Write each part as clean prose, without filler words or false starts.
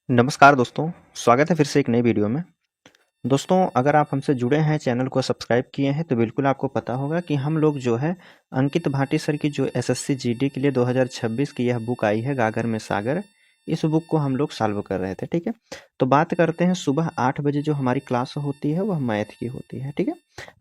नमस्कार दोस्तों, स्वागत है फिर से एक नई वीडियो में। दोस्तों, अगर आप हमसे जुड़े हैं, चैनल को सब्सक्राइब किए हैं, तो बिल्कुल आपको पता होगा कि हम लोग जो है अंकित भाटी सर की जो एसएससी जीडी के लिए 2026 की यह बुक आई है गागर में सागर, इस बुक को हम लोग सॉल्व कर रहे थे। ठीक है, तो बात करते हैं सुबह 8 बजे जो हमारी क्लास होती है वह मैथ की होती है। ठीक है,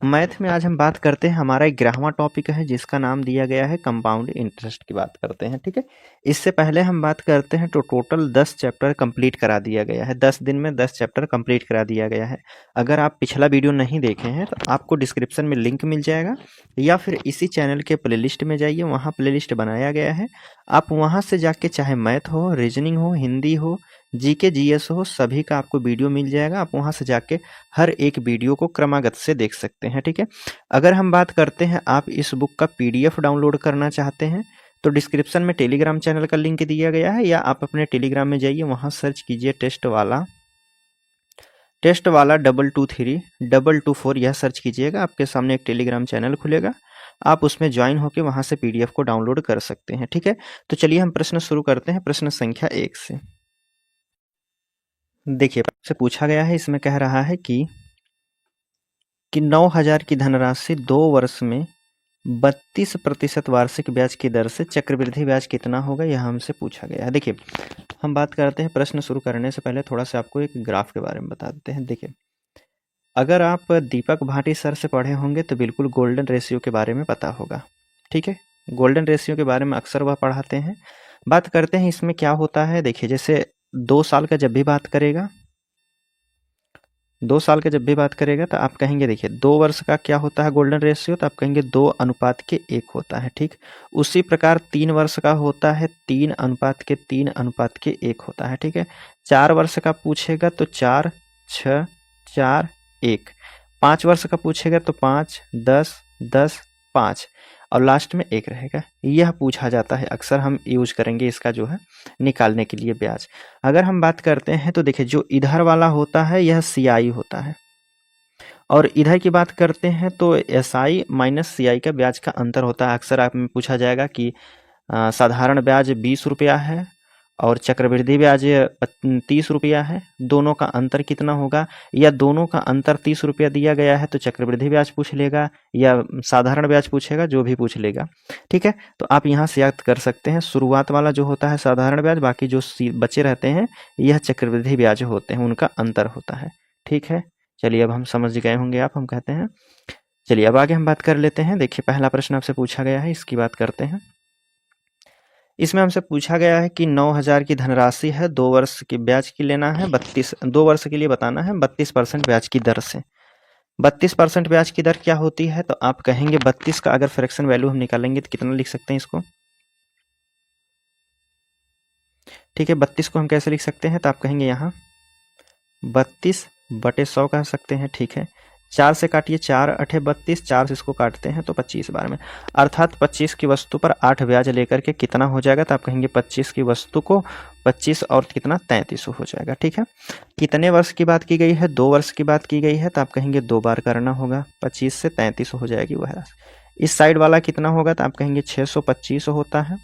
मैथ में आज हम बात करते हैं, हमारा 11वां टॉपिक है जिसका नाम दिया गया है कंपाउंड इंटरेस्ट की बात करते हैं। ठीक है, इससे पहले हम बात करते हैं तो टोटल 10 चैप्टर कंप्लीट करा दिया गया है, 10 दिन में 10 चैप्टर कंप्लीट करा दिया गया है। अगर आप पिछला वीडियो नहीं देखे हैं तो आपको डिस्क्रिप्शन में लिंक मिल जाएगा, या फिर इसी चैनल के प्लेलिस्ट में जाइए, वहाँ प्लेलिस्ट बनाया गया है। आप वहाँ से जाके चाहे मैथ हो, रीजनिंग हो, हिंदी हो, जीके जीएस हो, सभी का आपको वीडियो मिल जाएगा। आप वहाँ से जाके हर एक वीडियो को क्रमागत से देख सकते हैं। ठीक है, अगर हम बात करते हैं आप इस बुक का पीडीएफ डाउनलोड करना चाहते हैं तो डिस्क्रिप्शन में टेलीग्राम चैनल का लिंक दिया गया है, या आप अपने टेलीग्राम में जाइए, वहाँ सर्च कीजिए टेस्ट वाला 223 224, यह सर्च कीजिएगा, आपके सामने एक टेलीग्राम चैनल खुलेगा, आप उसमें ज्वाइन होकर वहाँ से पीडीएफ को डाउनलोड कर सकते हैं। ठीक है, तो चलिए हम प्रश्न शुरू करते हैं प्रश्न संख्या 1 से। देखिए, से पूछा गया है, इसमें कह रहा है कि 9,000 की धनराशि 2 वर्ष में 32% वार्षिक ब्याज की दर से चक्रवृद्धि ब्याज कितना होगा, यह हमसे पूछा गया है। देखिए, हम बात करते हैं, प्रश्न शुरू करने से पहले थोड़ा सा आपको एक ग्राफ के बारे में बता देते हैं। देखिए, अगर आप दीपक भाटी सर से पढ़े होंगे तो बिल्कुल गोल्डन रेशियो के बारे में पता होगा। ठीक है, गोल्डन रेशियो के बारे में अक्सर वह पढ़ाते हैं। बात करते हैं इसमें क्या होता है। देखिए, जैसे 2 साल का जब भी बात करेगा, 2 साल का जब भी बात करेगा तो आप कहेंगे, देखिए 2 वर्ष का क्या होता है गोल्डन रेशियो, तो आप कहेंगे 2:1 होता है। ठीक, उसी प्रकार 3 वर्ष का होता है 3:3:1 होता है। ठीक है, 4 वर्ष का पूछेगा तो 4, 6, 4, 1, 5 वर्ष का पूछेगा तो 5, 10, 10, 5, और लास्ट में 1 रहेगा। यह पूछा जाता है, अक्सर हम यूज करेंगे इसका जो है निकालने के लिए ब्याज। अगर हम बात करते हैं तो देखिए, जो इधर वाला होता है यह सीआई होता है, और इधर की बात करते हैं तो एसआई माइनस सीआई का ब्याज का अंतर होता है। अक्सर आप में पूछा जाएगा कि साधारण ब्याज 20 रुपया है और चक्रवृद्धि ब्याज 30 रुपया है, दोनों का अंतर कितना होगा, या दोनों का अंतर 30 रुपया दिया गया है तो चक्रवृद्धि ब्याज पूछ लेगा या साधारण ब्याज पूछेगा, जो भी पूछ लेगा। ठीक है, तो आप यहाँ से याद कर सकते हैं, शुरुआत वाला जो होता है साधारण ब्याज, बाकी जो बचे रहते हैं यह चक्रवृद्धि ब्याज होते हैं, उनका अंतर होता है। ठीक है, चलिए अब हम समझ गए होंगे आप, हम कहते हैं। चलिए अब आगे हम बात कर लेते हैं। देखिए, पहला प्रश्न आपसे पूछा गया है, इसकी बात करते हैं। इसमें हमसे पूछा गया है कि 9,000 की धनराशि है, 2 वर्ष की ब्याज की लेना है, 2 वर्ष के लिए बताना है 32% ब्याज की दर से। 32% ब्याज की दर क्या होती है, तो आप कहेंगे 32 का अगर फ्रैक्शन वैल्यू हम निकालेंगे तो कितना लिख सकते हैं इसको। ठीक है, 32 को हम कैसे लिख सकते हैं, तो आप कहेंगे यहाँ 32/100 कह सकते हैं। ठीक है, 4 से काटिए, 4 8 32, 4 से इसको काटते हैं तो 25 बार में, अर्थात 25 की वस्तु पर 8 ब्याज लेकर के कितना हो जाएगा, तो आप कहेंगे 25 की वस्तु को 25 और कितना 33 हो जाएगा। ठीक है, कितने वर्ष की बात की गई है, 2 वर्ष की बात की गई है, तो आप कहेंगे 2 बार करना होगा, 25 से 33 हो जाएगी वह राशि। इस साइड वाला कितना होगा, तो आप कहेंगे 625 होता है।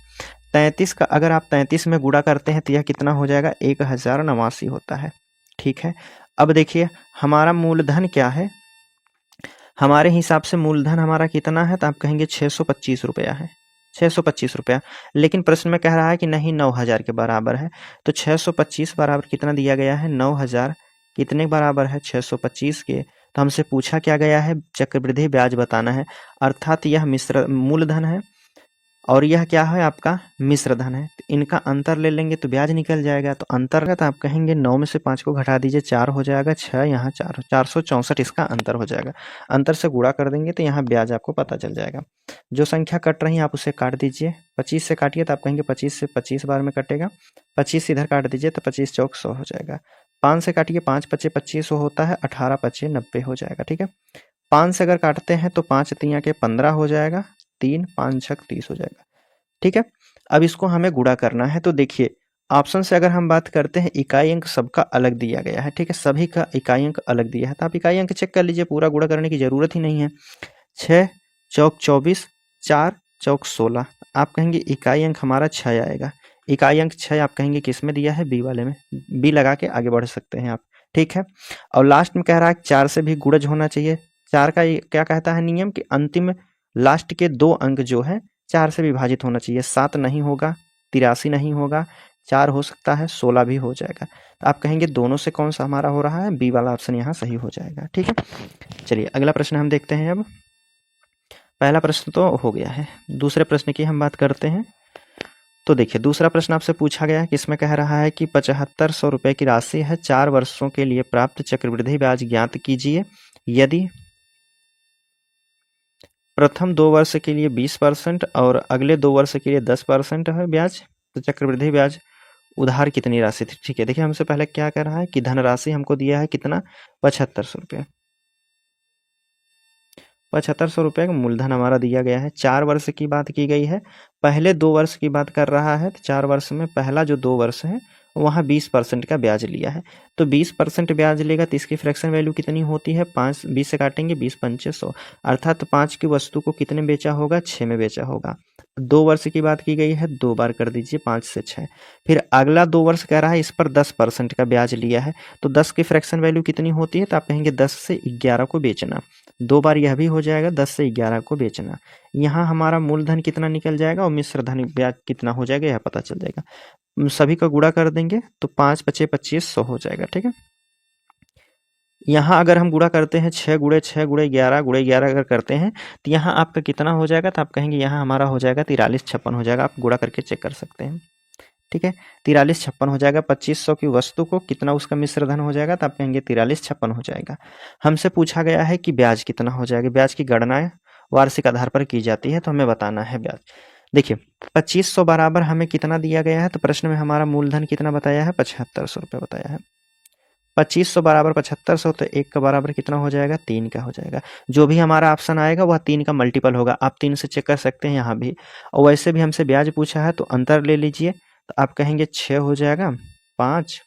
33 का अगर आप 33 में गुणा करते हैं तो यह कितना हो जाएगा, 1089 होता है। ठीक है, अब देखिए हमारा मूलधन क्या है, हमारे हिसाब से मूलधन हमारा कितना है, तो आप कहेंगे 625 रुपया है, 625 रुपया। लेकिन प्रश्न में कह रहा है कि नहीं 9,000 के बराबर है, तो 625 बराबर कितना दिया गया है, 9,000 कितने बराबर है 625 के, तो हमसे पूछा क्या गया है, चक्रवृद्धि ब्याज बताना है, अर्थात यह मिश्र मूलधन है और यह क्या है आपका मिश्र धन है, तो इनका अंतर ले लेंगे तो ब्याज निकल जाएगा। तो अंतर का तो आप कहेंगे 9 में से 5 को घटा दीजिए, 4 हो जाएगा, 6 यहाँ 4, 464 इसका अंतर हो जाएगा। अंतर से गुणा कर देंगे तो यहाँ ब्याज आपको पता चल जाएगा। जो संख्या कट रही है आप उसे काट दीजिए, 25 से काटिए तो आप कहेंगे 25 से 25 बार में कटेगा, 25 इधर काट दीजिए तो 25 चौक 100 हो जाएगा। 5 से काटिए, 5 पचे 25 होता है, 18 पचे 90 हो जाएगा। ठीक है, 5 से अगर काटते हैं तो 5 तियाँ के 15 हो जाएगा, 3 5 6 30 हो जाएगा। ठीक है, अब इसको हमें गुणा करना है, तो देखिए ऑप्शन से अगर हम बात करते हैं, इकाई अंक सबका अलग दिया गया है। ठीक है, सभी का इकाई अंक अलग दिया है, तो आप इकाई अंक चेक कर लीजिए, पूरा गुणा करने की जरूरत ही नहीं है। 6 चौक 24, 4 चौक 16, आप कहेंगे इकाई अंक हमारा 6 आएगा। इकाई अंक 6 आप कहेंगे किस में दिया है, बी वाले में, बी लगा के आगे बढ़ सकते हैं आप, ठीक है। और लास्ट में कह रहा है 4 से भी गुणज होना चाहिए। 4 का क्या कहता है नियम कि अंतिम लास्ट के 2 अंक जो है 4 से विभाजित होना चाहिए। 7 नहीं होगा, 83 नहीं होगा, 4 हो सकता है, 16 भी हो जाएगा। तो आप कहेंगे दोनों से कौन सा हमारा हो रहा है, बी वाला ऑप्शन यहाँ सही हो जाएगा, ठीक है। चलिए अगला प्रश्न हम देखते हैं। अब पहला प्रश्न तो हो गया है, दूसरे प्रश्न की हम बात करते हैं। तो देखिए दूसरा प्रश्न आपसे पूछा गया है कि इसमें कह रहा है कि 7500 रुपये की राशि है, 4 वर्षों के लिए प्राप्त चक्रवृद्धि ब्याज ज्ञात कीजिए। यदि प्रथम 2 वर्ष के लिए 20% और अगले 2 वर्ष के लिए 10% है ब्याज, तो चक्रवृद्धि ब्याज उधार कितनी राशि थी। ठीक है, देखिए हमसे पहले क्या कह रहा है कि धनराशि हमको दिया है कितना, 7500 रुपये। 7500 रुपये का मूलधन हमारा दिया गया है। 4 वर्ष की बात की गई है, पहले 2 वर्ष की बात कर रहा है। तो 4 वर्ष में पहला जो 2 वर्ष है वहाँ 20% का ब्याज लिया है। तो 20% ब्याज लेगा तो इसकी फ्रैक्शन वैल्यू कितनी होती है, 5, 20 से काटेंगे 20 पंचे 100, अर्थात 5 की वस्तु को कितने बेचा होगा, 6 में बेचा होगा। 2 वर्ष की बात की गई है, 2 बार कर दीजिए 5 से 6। फिर अगला 2 वर्ष कह रहा है इस पर 10% का ब्याज लिया है, तो 10 की फ्रैक्शन वैल्यू कितनी होती है, तो आप कहेंगे 10 से 11 को बेचना। 2 बार यह भी हो जाएगा, 10 से 11 को बेचना। यहाँ हमारा मूलधन कितना निकल जाएगा और मिश्र धन ब्याज कितना हो जाएगा यह पता चल जाएगा। सभी का गुणा कर देंगे तो 5 पचे 25 100 हो जाएगा, ठीक है। यहाँ अगर हम गुणा करते हैं 6 गुणे 6 गुणे 11 गुणे 11 अगर करते हैं तो यहाँ आपका कितना हो जाएगा, तो आप कहेंगे यहाँ हमारा हो जाएगा 4356 हो जाएगा। आप गुणा करके चेक कर सकते हैं, ठीक है। 4356 हो जाएगा। 2500 की वस्तु को कितना उसका मिश्र धन हो जाएगा, तो आप कहेंगे 4356 हो जाएगा। हमसे पूछा गया है कि ब्याज कितना हो जाएगा। ब्याज की गणना वार्षिक आधार पर की जाती है, तो हमें बताना है ब्याज। देखिए 2500 बराबर हमें कितना दिया गया है, तो प्रश्न में हमारा मूलधन कितना बताया है, 7500 रुपये बताया है। 2500 बराबर 7500, तो 1 का बराबर कितना हो जाएगा, 3 का हो जाएगा। जो भी हमारा ऑप्शन आएगा वह 3 का मल्टीपल होगा। आप 3 से चेक कर सकते हैं यहाँ भी। और वैसे भी हमसे ब्याज पूछा है तो अंतर ले लीजिए, तो आप कहेंगे 6 हो जाएगा, 5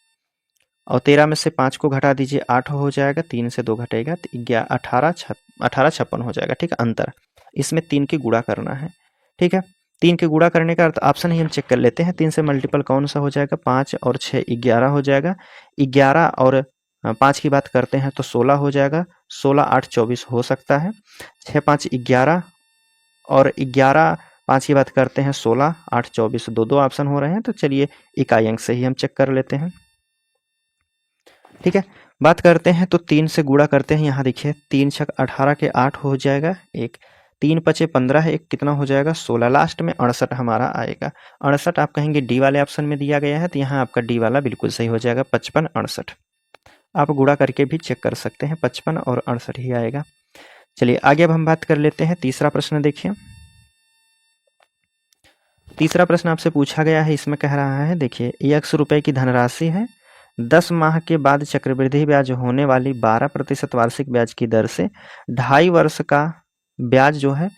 और 13 में से 5 को घटा दीजिए, 8 हो जाएगा, 3 से 2 घटेगा तो 1856 हो जाएगा, ठीक है। अंतर इसमें 3 की गुणा करना है, ठीक है। 3 के गुणा करने का अर्थ ऑप्शन ही हम चेक कर लेते हैं। 3 से मल्टीपल कौन सा हो जाएगा, 5 और 6 11 हो जाएगा। 11 और 5 की बात करते हैं तो 16 हो जाएगा। 16 8 24 हो सकता है। 6 5 11 और 11 5 की बात करते हैं 16 8 24, दो ऑप्शन हो रहे हैं। तो चलिए इकाई अंक से ही हम चेक कर लेते हैं, ठीक है। बात करते हैं तो 3 से गुणा करते हैं। यहाँ देखिए 3 छक 18 के 8 हो जाएगा, 1 3 पचे 15 है, 1 कितना हो जाएगा 16। लास्ट में 68 हमारा आएगा। 68 आप कहेंगे डी वाले ऑप्शन में दिया गया है, तो यहाँ आपका डी वाला बिल्कुल सही हो जाएगा, 55 68। आप गुणा करके भी चेक कर सकते हैं, 55 और 68 ही आएगा। चलिए आगे अब हम बात कर लेते हैं तीसरा प्रश्न। देखिए तीसरा प्रश्न आपसे पूछा गया है, इसमें कह रहा है देखिए 100 रुपये की धनराशि है, 10 माह के बाद चक्रवृद्धि ब्याज होने वाली 12% वार्षिक ब्याज की दर से 2.5 वर्ष का ब्याज जो है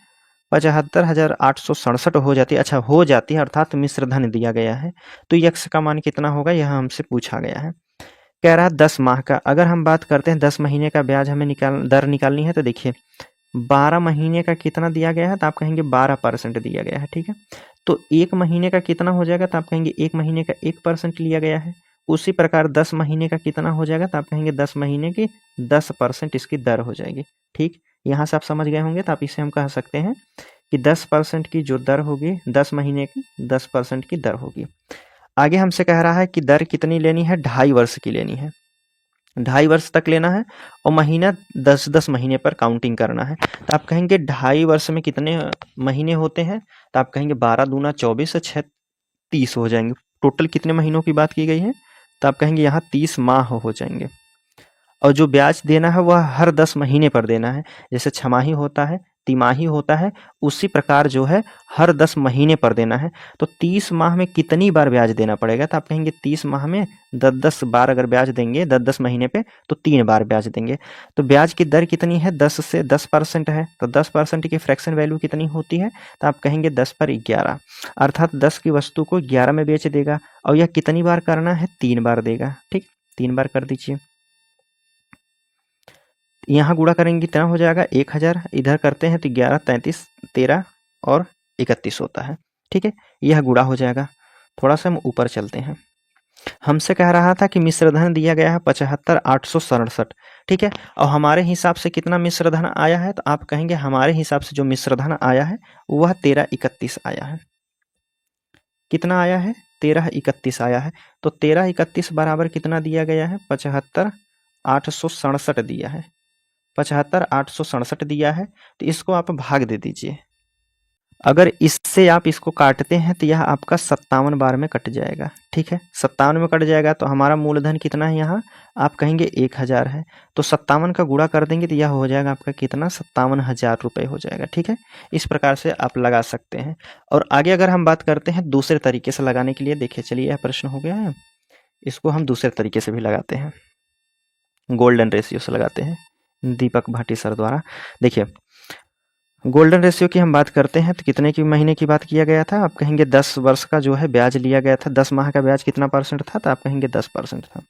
75,867 हो जाती है। अच्छा हो जाती है, अर्थात मिश्र धन दिया गया है। तो यक्ष का मान कितना होगा, यह हमसे पूछा गया है। कह रहा है 10 माह का। अगर हम बात करते हैं 10 महीने का ब्याज हमें दर निकालनी है, तो देखिए 12 महीने का कितना दिया गया है, तो आप कहेंगे 12% दिया गया है, ठीक है। तो 1 महीने का कितना हो जाएगा, तो आप कहेंगे 1 महीने का 1% लिया गया है। उसी प्रकार 10 महीने का कितना हो जाएगा, तो आप कहेंगे 10 महीने की 10% इसकी दर हो जाएगी, ठीक। यहाँ से आप समझ गए होंगे, तो आप इसे हम कह सकते हैं कि 10% की जो दर होगी, 10 महीने की 10% की दर होगी। आगे हमसे कह रहा है कि दर कितनी लेनी है, 2.5 वर्ष की लेनी है, 2.5 वर्ष तक लेना है और महीना 10-10 महीने पर काउंटिंग करना है। तो आप कहेंगे 2.5 वर्ष में कितने महीने होते हैं, तो आप कहेंगे 12 दूना 24 और 6 30 हो जाएंगे। टोटल कितने महीनों की बात की गई है, तो आप कहेंगे यहाँ 30 माह हो जाएंगे। और जो ब्याज देना है वह हर 10 महीने पर देना है। जैसे छमाही होता है, तिमाही होता है, उसी प्रकार जो है हर 10 महीने पर देना है। तो 30 माह में कितनी बार ब्याज देना पड़ेगा, तो आप कहेंगे 30 माह में 10-10 बार अगर ब्याज देंगे 10-10 महीने पे, तो 3 बार ब्याज देंगे। तो ब्याज की दर कितनी है, 10 से 10% है। तो 10% की फ्रैक्शन वैल्यू कितनी होती है, तो आप कहेंगे 10 पर 11, अर्थात 10 की वस्तु को 11 में बेच देगा। और यह कितनी बार करना है, 3 बार देगा, ठीक। 3 बार कर दीजिए। यहाँ गुणा करेंगे कितना हो जाएगा, 1000। इधर करते हैं तो 11 33 13 और 31 होता है, ठीक है। यह गुणा हो जाएगा। थोड़ा सा हम ऊपर चलते हैं। हमसे कह रहा था कि मिश्रधन दिया गया है 75,867, ठीक है, और हमारे हिसाब से कितना मिश्रधन आया है, तो आप कहेंगे हमारे हिसाब से जो मिश्रधन आया है वह 1331 आया है। कितना आया है? 1331 आया है। तो 1331 बराबर कितना दिया गया है? 75,867 दिया है। 75,867 दिया है, तो इसको आप भाग दे दीजिए। अगर इससे आप इसको काटते हैं तो यह आपका 57 बार में कट जाएगा, ठीक है, 57 में कट जाएगा। तो हमारा मूलधन कितना है यहाँ? आप कहेंगे 1000 है, तो 57 का गुणा कर देंगे तो यह हो जाएगा आपका कितना? 57,000 रुपये हो जाएगा, ठीक है। इस प्रकार से आप लगा सकते हैं। और आगे अगर हम बात करते हैं दूसरे तरीके से लगाने के लिए, देखिए चलिए यह प्रश्न हो गया है, इसको हम दूसरे तरीके से भी लगाते हैं, गोल्डन रेशियो से लगाते हैं, दीपक भाटी सर द्वारा। देखिए गोल्डन रेशियो की हम बात करते हैं तो कितने की महीने की बात किया गया था? आप कहेंगे 10 वर्ष का जो है ब्याज लिया गया था। 10 माह का ब्याज कितना परसेंट था? तो आप कहेंगे 10% था।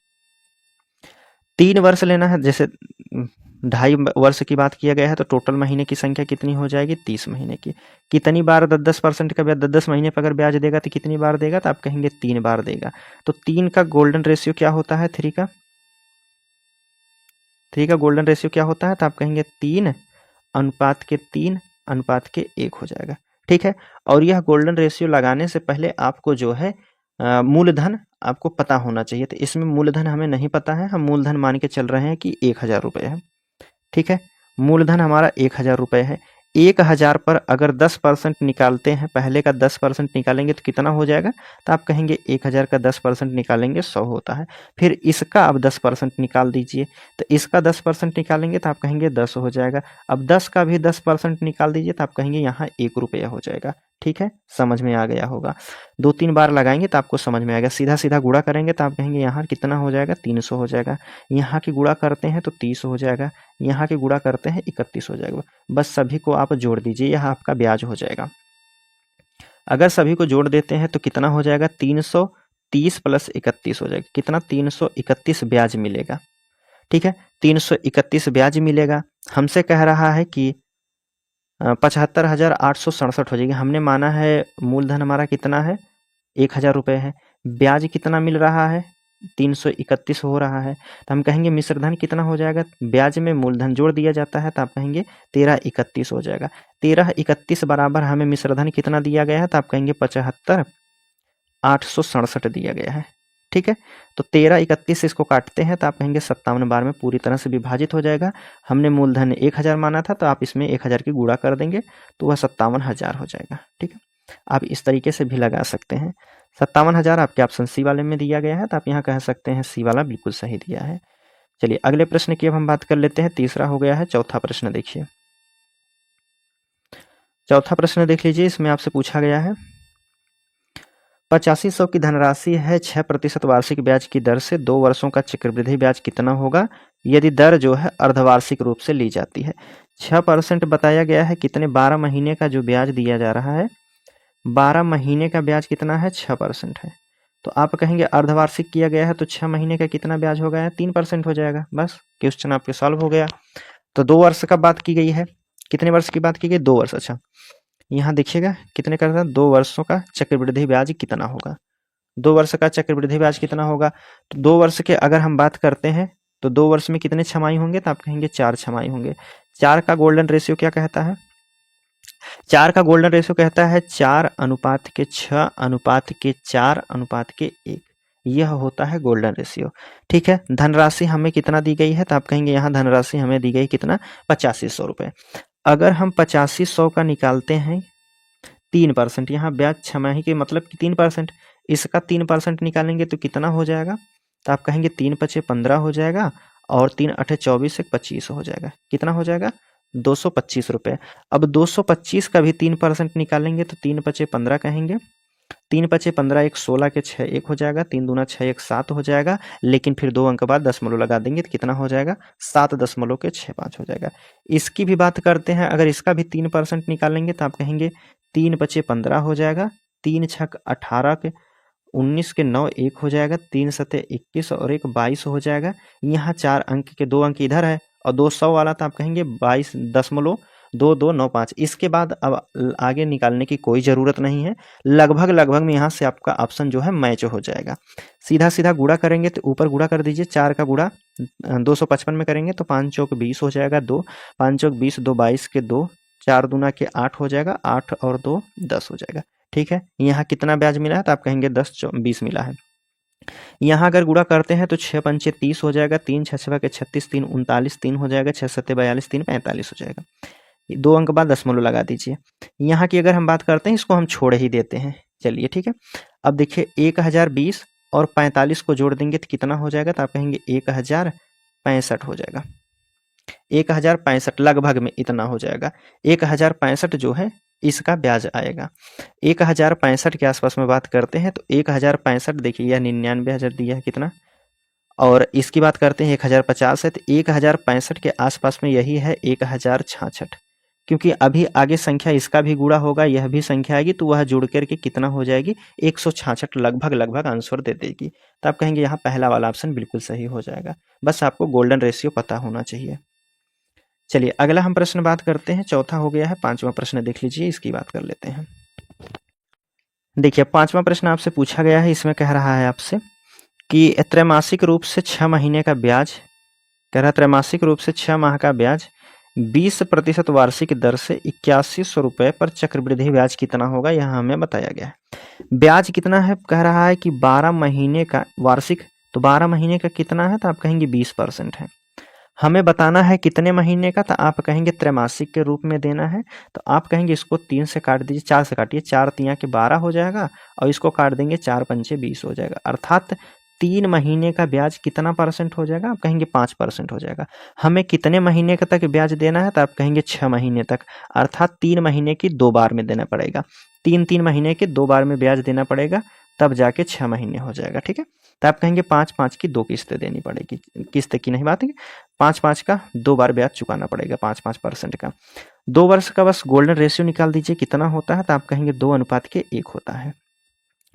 3 वर्ष लेना है, जैसे 2.5 वर्ष की बात किया गया है, तो टोटल महीने की संख्या कितनी हो जाएगी? 30 महीने की। कितनी बार 10% का ब्याज 10 महीने पर अगर ब्याज देगा तो कितनी बार देगा? तो आप कहेंगे 3 बार देगा। तो 3 का गोल्डन रेशियो क्या होता है? 3 का गोल्डन रेशियो क्या होता है? तो आप कहेंगे 3:3:1 हो जाएगा, ठीक है। और यह गोल्डन रेशियो लगाने से पहले आपको जो है मूलधन आपको पता होना चाहिए। तो इसमें मूलधन हमें नहीं पता है, हम मूलधन मान के चल रहे हैं कि 1000 रुपये है, ठीक है। मूलधन हमारा 1000 रुपये है। 1000 पर अगर 10% निकालते हैं, पहले का 10% निकालेंगे तो कितना हो जाएगा? तो आप कहेंगे 1000 का 10% निकालेंगे 100 होता है। फिर इसका अब 10% निकाल दीजिए, तो इसका 10% निकालेंगे तो आप कहेंगे 10 हो जाएगा। अब 10 का भी 10% निकाल दीजिए तो आप कहेंगे यहाँ 1 रुपया हो जाएगा, ठीक है। समझ में आ गया होगा। 2-3 बार लगाएंगे तो आपको समझ में आएगा। सीधा सीधा गुणा करेंगे तो आप कहेंगे यहाँ कितना हो जाएगा? 300 हो जाएगा। यहाँ की गुणा करते हैं तो 30 हो जाएगा। यहाँ की गुणा करते हैं 31 हो जाएगा। बस सभी को आप जोड़ दीजिए, यह आपका ब्याज हो जाएगा। अगर सभी को जोड़ देते हैं तो कितना हो जाएगा? 330 + 31 हो जाएगा। कितना? 331 ब्याज मिलेगा, ठीक है। 331 ब्याज मिलेगा। हमसे कह रहा है कि 75,867 हो जाएगी। हमने माना है मूलधन हमारा कितना है? 1000 रुपये है। ब्याज कितना मिल रहा है? 331 हो रहा है। तो हम कहेंगे मिश्रधन कितना हो जाएगा? ब्याज में मूलधन जोड़ दिया जाता है तो आप कहेंगे 1331 हो जाएगा। 1331 बराबर हमें मिश्रधन कितना दिया गया है? तो आप कहेंगे 75,867 दिया गया है, ठीक है। तो 1331 इसको काटते हैं तो आप कहेंगे 57 बार में पूरी तरह से विभाजित हो जाएगा। हमने मूलधन 1000 माना था तो आप इसमें 1000 की गुणा कर देंगे तो वह 57,000 हो जाएगा, ठीक है। आप इस तरीके से भी लगा सकते हैं। 57,000 आपके ऑप्शन सी वाले में दिया गया है, तो आप यहाँ कह सकते हैं सी वाला बिल्कुल सही दिया है। चलिए अगले प्रश्न की अब हम बात कर लेते हैं। तीसरा हो गया है। चौथा प्रश्न देखिए, चौथा प्रश्न देख लीजिए। इसमें आपसे पूछा गया है 8500 की धनराशि है, 6% वार्षिक ब्याज की दर से 2 वर्षों का चक्रवृद्धि ब्याज कितना होगा यदि दर जो है अर्धवार्षिक रूप से ली जाती है? 6% बताया गया है। कितने? 12 महीने का जो ब्याज दिया जा रहा है, 12 महीने का ब्याज कितना है? 6% है। तो आप कहेंगे अर्धवार्षिक किया गया है तो 6 महीने का कितना ब्याज हो गया? 3% हो जाएगा। बस क्वेश्चन आपके सॉल्व हो गया। तो 2 वर्ष का बात की गई है। कितने वर्ष की बात की गई? 2 वर्ष। अच्छा यहाँ देखिएगा कितने का था? 2 वर्षों का चक्रवृद्धि ब्याज कितना होगा? 2 वर्ष का चक्रवृद्धि ब्याज कितना होगा? तो 2 वर्ष के अगर हम बात करते हैं तो 2 वर्ष में कितने छमाही होंगे? तो आप कहेंगे 4 छमाही होंगे। 4 का गोल्डन रेशियो क्या कहता है? 4 का गोल्डन रेशियो कहता है 4:6:4:1। यह होता है गोल्डन रेशियो, ठीक है। धनराशि हमें कितना दी गई है? तो आप कहेंगे यहाँ धनराशि हमें दी गई कितना? 8500 रुपये। अगर हम 8500 का निकालते हैं 3%, यहाँ ब्याज छमाही के मतलब कि 3%, इसका 3% निकालेंगे तो कितना हो जाएगा? तो आप कहेंगे 3×5=15 हो जाएगा और 3×8=24 25 हो जाएगा। कितना हो जाएगा? 225 रुपये। अब 225 का भी 3% निकालेंगे तो 3×5=15 कहेंगे। 3×5=15 1 16 के 6 1 हो जाएगा। 3 दूना 6 1 7 हो जाएगा। लेकिन फिर 2 अंक बाद दशमलव लगा देंगे तो कितना हो जाएगा? 7.65 हो जाएगा। इसकी भी बात करते हैं। अगर इसका भी 3% निकालेंगे तो आप कहेंगे 3×5=15 हो जाएगा। 3×6=18 के 19 के 9 1 हो जाएगा। 3×7=21 और 1 22 हो जाएगा। यहाँ 4 अंक के 2 अंक इधर है और 200 वाला तो आप कहेंगे 22.5 2 2 9 5। इसके बाद अब आगे निकालने की कोई ज़रूरत नहीं है, लगभग लगभग में यहाँ से आपका ऑप्शन जो है मैच हो जाएगा। सीधा सीधा गुणा करेंगे तो ऊपर गुणा कर दीजिए, 4 का गुणा 255 में करेंगे तो 5 चौक 20 हो जाएगा 2, 5 चौक 20, 2 22 के 2, 4 दूना के 8 हो जाएगा, 8 और 2 10 हो जाएगा। ठीक है, यहाँ कितना ब्याज मिला है तो आप कहेंगे 10 20 मिला है। यहाँ अगर गुणा करते हैं तो 6 पंचे 30 हो जाएगा, 3 6 के 36, 3 39, 3 हो जाएगा, 6 7 42, 3 45 हो जाएगा। 2 अंक बाद दशमलव लगा दीजिए। यहाँ की अगर हम बात करते हैं इसको हम छोड़ ही देते हैं, चलिए ठीक है। अब देखिए 1020 और 45 को जोड़ देंगे तो कितना हो जाएगा तो आप कहेंगे 1065 हो जाएगा। 1065 लगभग में इतना हो जाएगा। 1065 जो है इसका ब्याज आएगा। 1065 के आसपास में बात करते हैं तो 1065 देखिए यह 99,000 दिया है कितना, और इसकी बात करते हैं 1050 है तो 1065 के आसपास में यही है 1066, क्योंकि अभी आगे संख्या इसका भी गुणा होगा, यह भी संख्या आएगी तो वह जुड़ करके कितना हो जाएगी 166 लगभग लगभग आंसर दे देगी। तो आप कहेंगे यहाँ पहला वाला ऑप्शन बिल्कुल सही हो जाएगा। बस आपको गोल्डन रेशियो पता होना चाहिए। चलिए अगला हम प्रश्न बात करते हैं, चौथा हो गया है, पांचवा प्रश्न देख लीजिए, इसकी बात कर लेते हैं। देखिए पांचवा प्रश्न आपसे पूछा गया है, इसमें कह रहा है आपसे कि त्रैमासिक रूप से 6 महीने का ब्याज, कह रहा है त्रैमासिक रूप से 6 माह का ब्याज 20% वार्षिक दर से 8100 रुपये पर चक्रवृद्धि ब्याज कितना होगा, यह हमें बताया गया है। ब्याज कितना है, कह रहा है कि 12 महीने का वार्षिक, तो 12 महीने का कितना है तो आप कहेंगे 20% है। हमें बताना है कितने महीने का, तो आप कहेंगे त्रैमासिक के रूप में देना है, तो आप कहेंगे इसको 3 से काट दीजिए, 4 से काटिए, 4 तिया के 12 हो जाएगा और इसको काट देंगे 4 पंचे 20 हो जाएगा, अर्थात 3 महीने का ब्याज कितना परसेंट हो जाएगा, आप कहेंगे 5% हो जाएगा। हमें कितने महीने का तक ब्याज देना है तो आप कहेंगे 6 महीने तक, अर्थात 3 महीने की 2 बार में देना पड़ेगा, 3 महीने के 2 बार में ब्याज देना पड़ेगा, तब जाके 6 महीने हो जाएगा। ठीक है, तो आप कहेंगे 5 की 2 किस्तें देनी पड़ेगी, किस्त की नहीं बात है, 5 का 2 बार ब्याज चुकाना पड़ेगा 5% का। 2 वर्ष का बस गोल्डन रेशियो निकाल दीजिए कितना होता है, तो आप कहेंगे 2:1 होता है।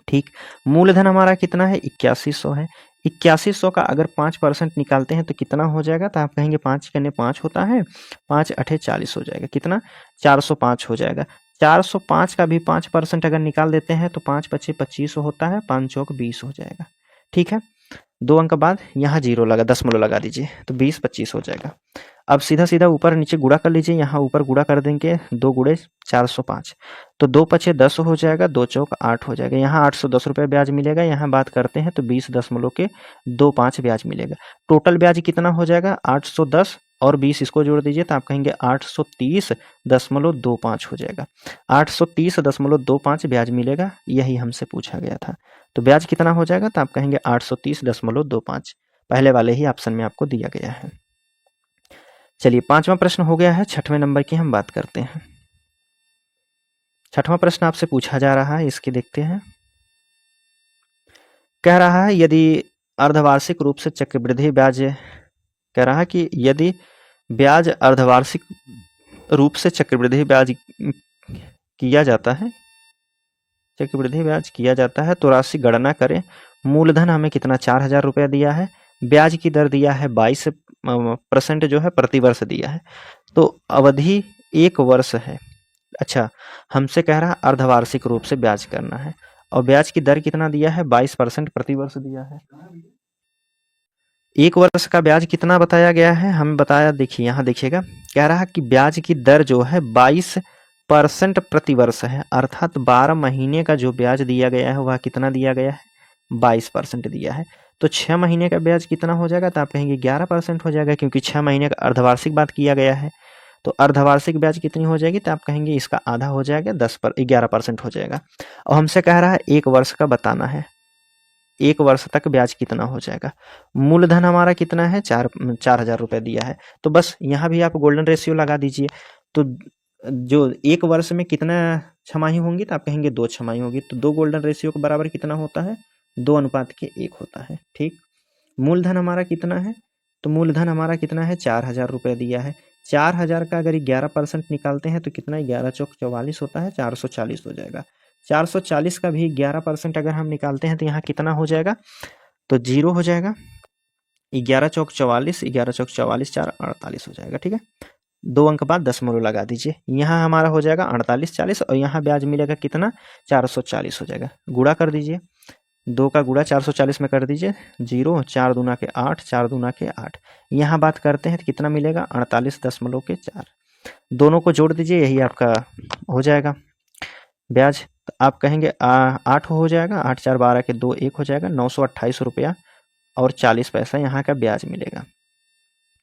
ठीक, मूलधन हमारा कितना है 8100 है, 8100 का अगर 5% निकालते हैं तो कितना हो जाएगा, तो आप कहेंगे 5 के 5 होता है, 5 8 40 हो जाएगा, कितना 405 हो जाएगा। 405 का भी 5% अगर निकाल देते हैं तो 5 5 25 होता है, 5 चौक 20 हो जाएगा। ठीक है, 2 अंक बाद यहाँ 0 लगा, दशमलव लगा दीजिए तो 20 25 हो जाएगा। अब सीधा सीधा ऊपर नीचे गुणा कर लीजिए, यहाँ ऊपर गुणा कर देंगे 2 गुणे 405, तो 2 पचे 10 हो जाएगा, 2 चौक 8 हो जाएगा, यहाँ 810 रुपये ब्याज मिलेगा। यहाँ बात करते हैं तो 20.25 ब्याज मिलेगा। टोटल ब्याज कितना हो जाएगा 810 और 20 इसको जोड़ दीजिए तो आप कहेंगे 830.25 हो जाएगा, 830.25 ब्याज मिलेगा, यही हमसे पूछा गया था। तो ब्याज कितना हो जाएगा तो आप कहेंगे 830.25, पहले वाले ही ऑप्शन में आपको दिया गया है। चलिए पांचवा प्रश्न हो गया है, छठवें नंबर की हम बात करते हैं। छठवां प्रश्न आपसे पूछा जा रहा है, इसके देखते हैं। कह रहा है यदि अर्धवार्षिक रूप से चक्रवृद्धि ब्याज, कह रहा है कि यदि ब्याज अर्धवार्षिक रूप से चक्रवृद्धि ब्याज किया जाता है, चक्रवृद्धि ब्याज किया जाता है तो राशि गणना करें। मूलधन हमें कितना 4000 रुपया दिया है, ब्याज की दर दिया है 22% जो है प्रति वर्ष दिया है, तो अवधि 1 वर्ष है। अच्छा, हमसे कह रहा है अर्धवार्षिक रूप से ब्याज करना है और ब्याज की दर कितना दिया है 22% प्रति वर्ष दिया है। 1 वर्ष का ब्याज कितना बताया गया है, हमें बताया, देखिए यहाँ देखिएगा, कह रहा है कि ब्याज की दर जो है 22% प्रति वर्ष है, अर्थात 12 महीने का जो ब्याज दिया गया है वह कितना दिया गया है 22% दिया है। तो 6 महीने का ब्याज कितना हो जाएगा, तो आप कहेंगे 11% हो जाएगा, क्योंकि 6 महीने का अर्धवार्षिक बात किया गया है। तो अर्धवार्षिक ब्याज कितनी हो जाएगी, तो आप कहेंगे इसका आधा हो जाएगा, 11% हो जाएगा। और हमसे कह रहा है 1 वर्ष का बताना है, 1 वर्ष तक ब्याज कितना हो जाएगा। मूलधन हमारा कितना है 4000 रुपये दिया है, तो बस यहाँ भी आप गोल्डन रेशियो लगा दीजिए। तो जो 1 वर्ष में कितना छमाही होंगी, तो आप कहेंगे 2 छमाही होगी, तो 2 गोल्डन रेशियो के बराबर कितना होता है 2:1 होता है। ठीक, मूलधन हमारा कितना है, तो मूलधन हमारा कितना है 4000 रुपये दिया है। 4000 का अगर 11% निकालते हैं तो कितना 11 चौक 44 होता है, 440 हो जाएगा। 440 का भी 11% अगर हम निकालते हैं तो यहाँ कितना हो जाएगा, तो 0 हो जाएगा। 11 चौक 44, 11 चौक 44, 4 48 हो जाएगा। ठीक है, 2 अंक बाद दशमलव लगा दीजिए, यहाँ हमारा हो जाएगा 4840 और यहाँ ब्याज मिलेगा कितना 440 हो जाएगा। गुणा कर दीजिए, 2 का गुणा 440 में कर दीजिए, 0 4 दूना के 8 4 दूना के 8। यहाँ बात करते हैं तो कितना मिलेगा 48.4। दोनों को जोड़ दीजिए, यही आपका हो जाएगा ब्याज। तो आप कहेंगे 8 हो जाएगा, 8 4 12 के 2 1 हो जाएगा, 928 रुपया और 40 पैसा यहाँ का ब्याज मिलेगा।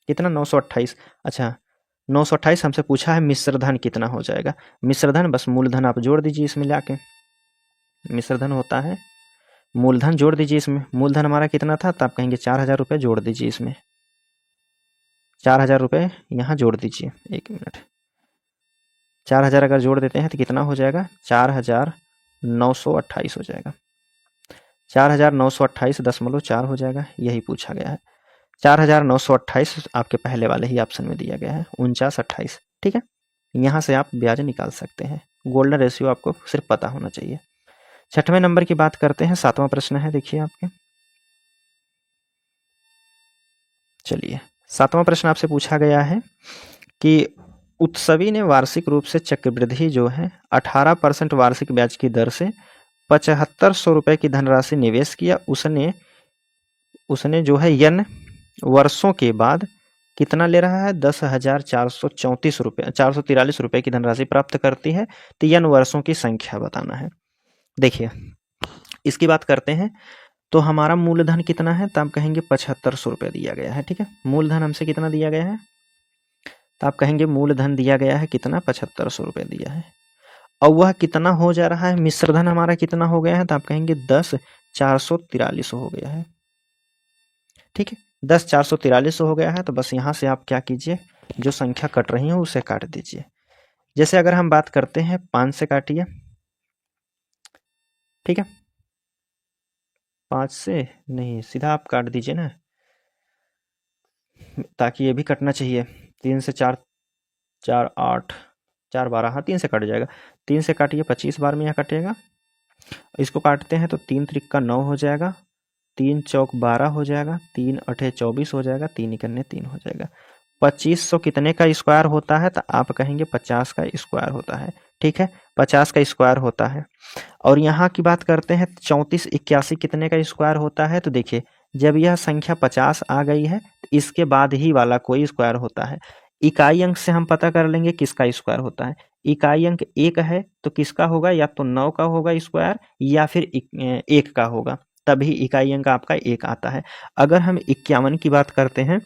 कितना 928। अच्छा 928 हमसे पूछा है मिश्र धन कितना हो जाएगा। मिश्र धन बस मूलधन आप जोड़ दीजिए इसमें लाके, मिश्र धन होता है मूलधन जोड़ दीजिए इसमें। मूलधन हमारा कितना था, तो आप कहेंगे 4000 रुपये जोड़ दीजिए इसमें, 4000 रुपये यहाँ जोड़ दीजिए। 1 मिनट, 4000 अगर जोड़ देते हैं तो कितना हो जाएगा 4928 हो जाएगा। 4928.4 हो जाएगा, यही पूछा गया है। 4928 आपके पहले वाले ही ऑप्शन में दिया गया है 4928। ठीक है, यहाँ से आप ब्याज निकाल सकते हैं। गोल्डन रेशियो आपको सिर्फ पता होना चाहिए। 6वें नंबर की बात करते हैं, 7वां प्रश्न है, देखिए आपके। चलिए 7वां प्रश्न आपसे पूछा गया है कि उत्सवी ने वार्षिक रूप से चक्रवृद्धि जो है 18% वार्षिक ब्याज की दर से 7500 रुपये की धनराशि निवेश किया। उसने जो है यन वर्षों के बाद कितना ले रहा है 10,434 रुपये 443 रुपये की धनराशि प्राप्त करती है। तो यन वर्षों की संख्या बताना है। देखिए इसकी बात करते हैं तो हमारा मूलधन कितना है, तो आप कहेंगे 7500 रुपये दिया गया है। ठीक है, मूलधन हमसे कितना दिया गया है, तो आप कहेंगे मूलधन दिया गया है कितना 7500 रुपये दिया है। और वह कितना हो जा रहा है, मिश्रधन हमारा कितना हो गया है, तो आप कहेंगे 10,443 हो गया है। ठीक है, 10,443 हो गया है। तो बस यहाँ से आप क्या कीजिए, जो संख्या कट रही है उसे काट दीजिए। जैसे अगर हम बात करते हैं 5 से काटिए, ठीक है, 5 से नहीं सीधा आप काट दीजिए ना, ताकि ये भी कटना चाहिए। 3 से 4 4 8 4 12, हाँ 3 से कट जाएगा। 3 से काटिए 25 बार में यहाँ कटेगा। इसको काटते हैं तो 3 त्रिक 9 हो जाएगा, 3 चौक 12 हो जाएगा, 3 अठे 24 हो जाएगा, 3 इकन्ने 3 हो जाएगा। 2500 कितने का स्क्वायर होता है, तो आप कहेंगे 50 का स्क्वायर होता है। ठीक है, 50 का स्क्वायर होता है। और यहाँ की बात करते हैं 3481 कितने का स्क्वायर होता है, तो देखिए जब यह संख्या 50 आ गई है तो इसके बाद ही वाला कोई स्क्वायर होता है। इकाई अंक से हम पता कर लेंगे किसका स्क्वायर होता है। इकाई अंक 1 है तो किसका होगा, या तो 9 का होगा स्क्वायर या फिर 1 का होगा, तभी इकाई अंक आपका 1 आता है। अगर हम 51 की बात करते हैं,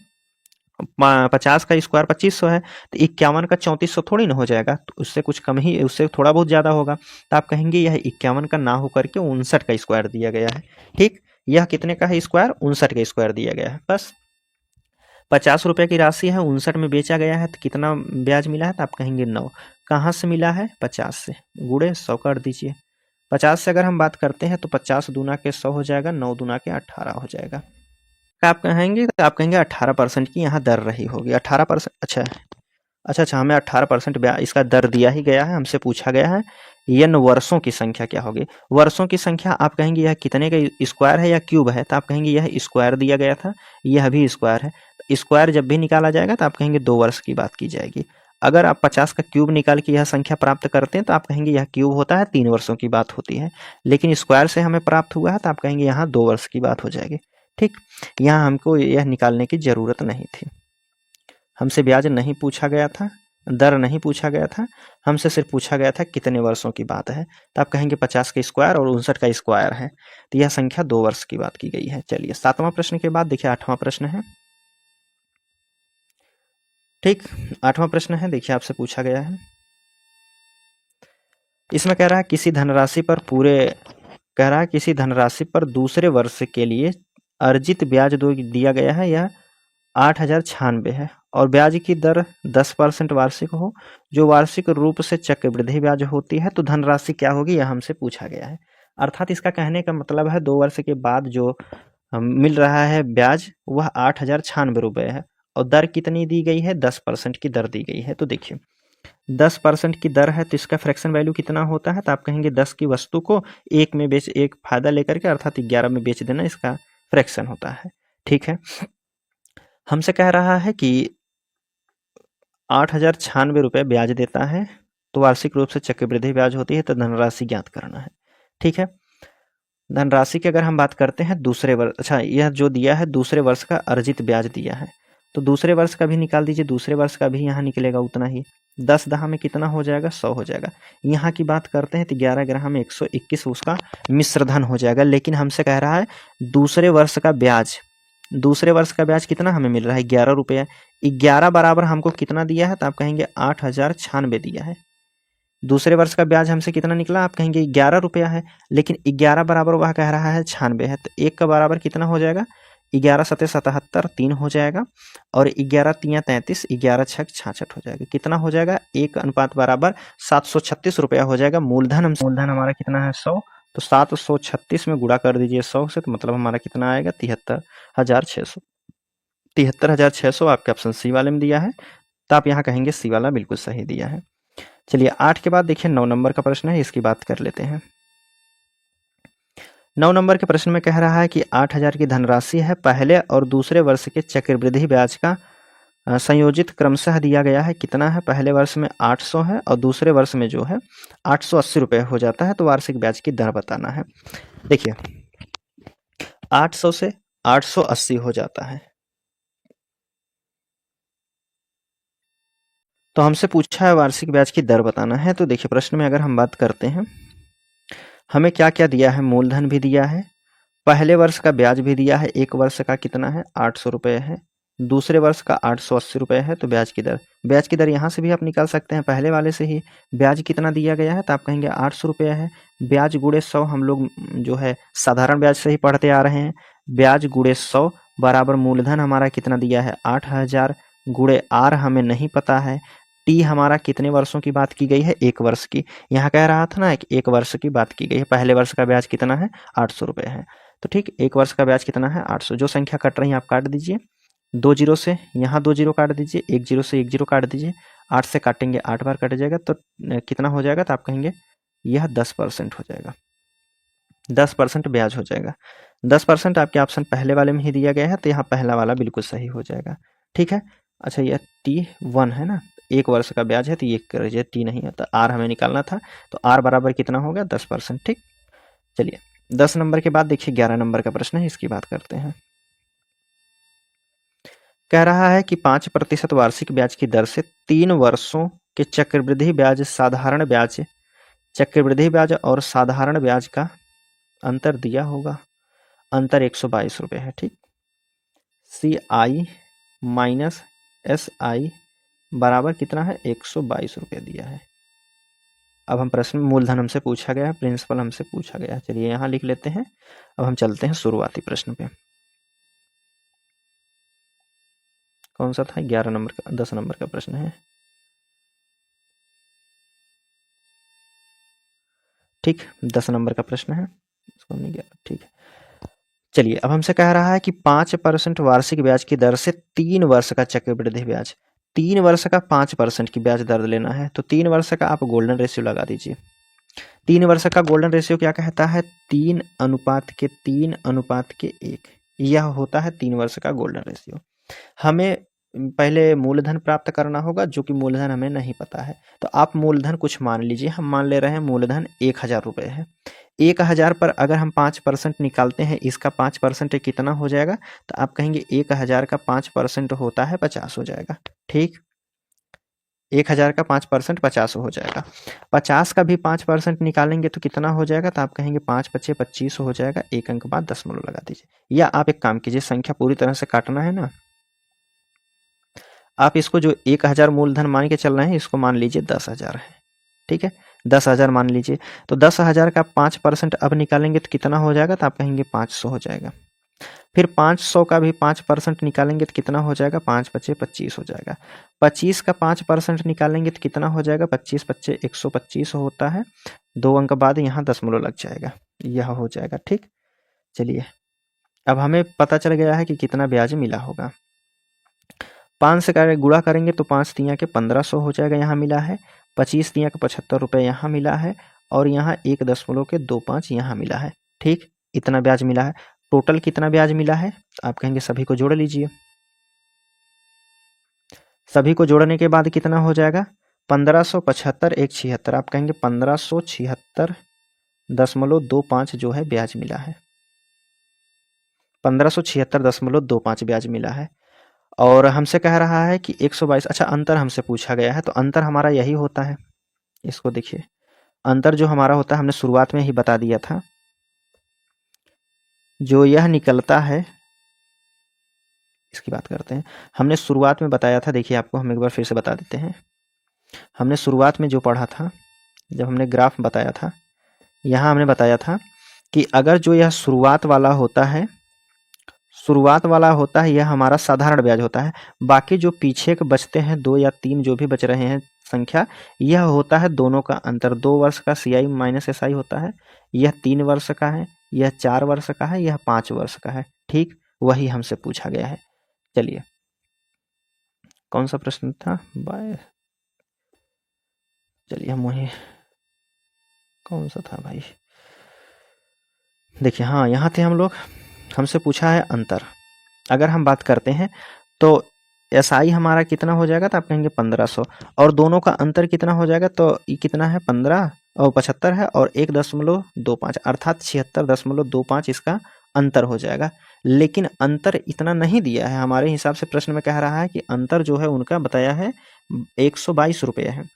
50 का स्क्वायर 2500 है, तो 51 का 3400 थोड़ी ना हो जाएगा, तो उससे कुछ कम ही, उससे थोड़ा बहुत ज़्यादा होगा। तो आप कहेंगे यह 51 का ना होकर के 59 का स्क्वायर दिया गया है। ठीक, यह कितने का है स्क्वायर, 59 का स्क्वायर दिया गया है। बस 50 रुपये की राशि है, 59 में बेचा गया है, तो कितना ब्याज मिला है, तो आप कहेंगे 9। कहाँ से मिला है, 50 से, गुणे 100 कर दीजिए। 50 से अगर हम बात करते हैं तो 50 दूना के 100 हो जाएगा, 9 दूना के 18 हो जाएगा। आप कहेंगे 18% की यहाँ दर रही होगी। 18%, अच्छा हमें 18% ब्याज इसका दर दिया ही गया है, हमसे पूछा गया है यन वर्षों की संख्या क्या होगी। वर्षों की संख्या आप कहेंगे यह कितने का स्क्वायर है या क्यूब है, तो आप कहेंगे यह स्क्वायर दिया गया था, यह भी स्क्वायर है। स्क्वायर जब भी निकाला जाएगा तो आप कहेंगे 2 वर्ष की बात की जाएगी। अगर आप 50 का क्यूब निकाल के यह संख्या प्राप्त करते हैं तो आप कहेंगे यह क्यूब होता है, 3 वर्षों की बात होती है। लेकिन स्क्वायर से हमें प्राप्त हुआ है तो आप कहेंगे यहाँ 2 वर्ष की बात हो जाएगी। ठीक, यहाँ हमको यह निकालने की ज़रूरत नहीं थी, हमसे ब्याज नहीं पूछा गया था, दर नहीं पूछा गया था, हमसे सिर्फ पूछा गया था कितने वर्षों की बात है। तो आप कहेंगे 50 का स्क्वायर और 59 का स्क्वायर है, तो यह संख्या 2 वर्ष की बात की गई है। चलिए 7वां प्रश्न के बाद देखिए 8वां प्रश्न है। ठीक, 8वां प्रश्न है, देखिए आपसे पूछा गया है, इसमें कह रहा है किसी धनराशि पर दूसरे वर्ष के लिए अर्जित ब्याज दिया गया है, यह 8096 है और ब्याज की दर 10% वार्षिक हो, जो वार्षिक रूप से चक्रवृद्धि ब्याज होती है, तो धनराशि क्या होगी, यह हमसे पूछा गया है। अर्थात इसका कहने का मतलब है 2 वर्ष के बाद जो मिल रहा है ब्याज वह 8096 रुपये है और दर कितनी दी गई है, 10% की दर दी गई है। तो देखिए 10% की दर है तो इसका फ्रैक्शन वैल्यू कितना होता है, तो आप कहेंगे 10 की वस्तु को 1 में बेच, 1 फायदा लेकर के अर्थात 11 में बेच देना, इसका फ्रैक्शन होता है। ठीक है, हमसे कह रहा है कि ₹8,096 ब्याज देता है तो वार्षिक रूप से चक्रवृद्धि ब्याज होती है, तो धनराशि ज्ञात करना है। ठीक है, धनराशि की अगर हम बात करते हैं दूसरे वर्ष, अच्छा यह जो दिया है दूसरे वर्ष का अर्जित ब्याज दिया है, तो दूसरे वर्ष का भी निकाल दीजिए, दूसरे वर्ष का भी यहाँ निकलेगा उतना ही। 10 दहा में कितना हो जाएगा, 100 हो जाएगा। यहाँ की बात करते हैं तो 11 ग्राम में 121 उसका मिश्र धन हो जाएगा, लेकिन हमसे कह रहा है दूसरे वर्ष का ब्याज। दूसरे वर्ष का ब्याज कितना हमें मिल रहा है, 11 रुपया। 11 बराबर हमको कितना दिया है, तो आप कहेंगे 8,096 दिया है। दूसरे वर्ष का ब्याज हमसे कितना निकला, आप कहेंगे 11 रुपया है, लेकिन 11 बराबर वह कह रहा है 96 है, तो 1 का बराबर कितना हो जाएगा, 11 सते 77, 3 हो जाएगा, और 11 तियाँ 33, 11 छक 66 हो जाएगा। कितना हो जाएगा, 1 अनुपात बराबर 736 रुपया हो जाएगा। मूलधन हमारा कितना है, 100, तो 736 में गुणा कर दीजिए 100 से, तो मतलब हमारा कितना आएगा, 73,600। 73,600 आपके ऑप्शन सी वाले में दिया है, तो आप यहाँ कहेंगे सी वाला बिल्कुल सही दिया है। चलिए 8 के बाद देखिए 9 नंबर का प्रश्न है, इसकी बात कर लेते हैं। 9 नंबर के प्रश्न में कह रहा है कि 8,000 की धनराशि है, पहले और दूसरे वर्ष के चक्रवृद्धि ब्याज का संयोजित क्रमशः दिया गया है। कितना है, पहले वर्ष में 800 है और दूसरे वर्ष में जो है 880 रुपये हो जाता है, तो वार्षिक ब्याज की दर बताना है। देखिए 800 से 880 हो जाता है, तो हमसे पूछा है वार्षिक ब्याज की दर बताना है। तो देखिए प्रश्न में अगर हम बात करते हैं, हमें क्या क्या दिया है, मूलधन भी दिया है, पहले वर्ष का ब्याज भी दिया है, एक वर्ष का कितना है 800 रुपये है, दूसरे वर्ष का 880 रुपये है। तो ब्याज की दर यहाँ से भी आप निकाल सकते हैं, पहले वाले से ही ब्याज कितना दिया गया है, तो आप कहेंगे 800 रुपये है, ब्याज गुणे 100 हम लोग जो है साधारण ब्याज से ही पढ़ते आ रहे हैं, ब्याज गुणे 100 बराबर मूलधन हमारा कितना दिया है 8,000 गुणे आर हमें नहीं पता है, टी हमारा कितने वर्षों की बात की गई है, 1 वर्ष की। यहाँ कह रहा था ना कि 1 वर्ष की बात की गई है, पहले वर्ष का ब्याज कितना है 800 रुपये है, तो ठीक 1 वर्ष का ब्याज कितना है 800। जो संख्या कट रही है आप काट दीजिए, 2 जीरो से यहाँ 2 जीरो काट दीजिए, 1 जीरो से 1 जीरो काट दीजिए, 8 से काटेंगे 8 बार कट जाएगा, तो कितना हो जाएगा, तो आप कहेंगे यह 10% हो जाएगा, 10% ब्याज हो जाएगा। 10% आपके ऑप्शन पहले वाले में ही दिया गया है, तो यहाँ पहला वाला बिल्कुल सही हो जाएगा। ठीक है, अच्छा यह T1 है ना, 1 वर्ष का ब्याज है, तो ये कर दीजिए, टी नहीं है, तो आर हमें निकालना था, तो आर बराबर कितना होगा 10%। ठीक, चलिए 10 नंबर के बाद देखिए 11 नंबर का प्रश्न है, इसकी बात करते हैं। कह रहा है कि 5% वार्षिक ब्याज की दर से 3 वर्षों के चक्रवृद्धि ब्याज और साधारण ब्याज का अंतर दिया होगा, अंतर 122 रुपये है। ठीक, CI माइनस SI बराबर कितना है 122 रुपये दिया है। अब हम प्रश्न मूलधन हमसे पूछा गया है, प्रिंसिपल हमसे पूछा गया है, चलिए यहाँ लिख लेते हैं। अब हम चलते हैं शुरुआती प्रश्न पे, कौन सा था 11 नंबर का, 10 नंबर का प्रश्न है। ठीक, 10 नंबर का प्रश्न है, इसको हमने 11, ठीक है। चलिए अब हमसे कह रहा है कि 5% वार्षिक ब्याज की दर से 3 वर्ष का चक्रवृद्धि ब्याज, 3 वर्ष का 5% की ब्याज दर लेना है, तो 3 वर्ष का आप गोल्डन रेशियो लगा दीजिए। 3 वर्ष का गोल्डन रेशियो क्या कहता है, 3:1, यह होता है 3 वर्ष का गोल्डन रेशियो। हमें पहले मूलधन प्राप्त करना होगा, जो कि मूलधन हमें नहीं पता है, तो आप मूलधन कुछ मान लीजिए, हम मान ले रहे हैं मूलधन 1,000 रुपये है। 1,000 पर अगर हम 5% निकालते हैं, इसका 5% कितना हो जाएगा, तो आप कहेंगे 1,000 का 5% होता है 50 हो जाएगा। ठीक, 1,000 का 5% 50 हो जाएगा। 50 का भी 5% निकालेंगे तो कितना हो जाएगा, तो आप कहेंगे 5 × 25 हो जाएगा, 1 अंक बाद दशमलव लगा दीजिए। या आप एक काम कीजिए, संख्या पूरी तरह से काटना है ना, आप इसको जो 1,000 मूलधन मान के चल रहे हैं, इसको मान लीजिए 10,000 है। ठीक है, 10,000 मान लीजिए, तो 10,000 का 5% अब निकालेंगे तो कितना हो जाएगा, तो आप कहेंगे 500 हो जाएगा। फिर 500 का भी 5% निकालेंगे तो कितना हो जाएगा, 5 × 25 हो जाएगा। 25 का 5% निकालेंगे तो कितना हो जाएगा, 25 × 25 125 होता है, 2 अंक बाद यहाँ दशमलव लग जाएगा, यह हो जाएगा। ठीक, चलिए अब हमें पता चल गया है कि कितना ब्याज मिला होगा। 5 से गुणा करेंगे तो 5 तियाँ के 1500 हो जाएगा, यहाँ मिला है। 25 तियाँ के 75 रुपये यहाँ मिला है, और यहाँ 1.25 यहाँ मिला है। ठीक, इतना ब्याज मिला है। टोटल कितना ब्याज मिला है, आप कहेंगे सभी को जोड़ लीजिए, सभी को जोड़ने के बाद कितना हो जाएगा, 1575 एक 76, आप कहेंगे 1576.25 जो है ब्याज मिला है, 1576.25 ब्याज मिला है। और हमसे कह रहा है कि 122, अच्छा अंतर हमसे पूछा गया है, तो अंतर हमारा यही होता है। इसको देखिए, अंतर जो हमारा होता है हमने शुरुआत में ही बता दिया था, जो यह निकलता है, इसकी बात करते हैं। हमने शुरुआत में बताया था, देखिए आपको हम एक बार फिर से बता देते हैं। हमने शुरुआत में जो पढ़ा था, जब हमने ग्राफ बताया था, यहाँ हमने बताया था कि अगर जो यह शुरुआत वाला होता है, यह हमारा साधारण ब्याज होता है। बाकी जो पीछे के बचते हैं 2 या 3 जो भी बच रहे हैं संख्या, यह होता है दोनों का अंतर। 2 वर्ष का CI माइनस SI होता है, यह 3 वर्ष का है, यह 4 वर्ष का है, यह 5 वर्ष का है। ठीक, वही हमसे पूछा गया है। चलिए, कौन सा प्रश्न था चलिए हम वही, कौन सा था भाई, देखिए हाँ यहाँ थे हम लोग। हमसे पूछा है अंतर। अगर हम बात करते हैं तो SI हमारा कितना हो जाएगा, तो आप कहेंगे 1500, और दोनों का अंतर कितना हो जाएगा, तो ये कितना है 15 और 75 है, और 1.25 अर्थात 76.25 इसका अंतर हो जाएगा। लेकिन अंतर इतना नहीं दिया है हमारे हिसाब से, प्रश्न में कह रहा है कि अंतर जो है उनका बताया है 122 रुपये है।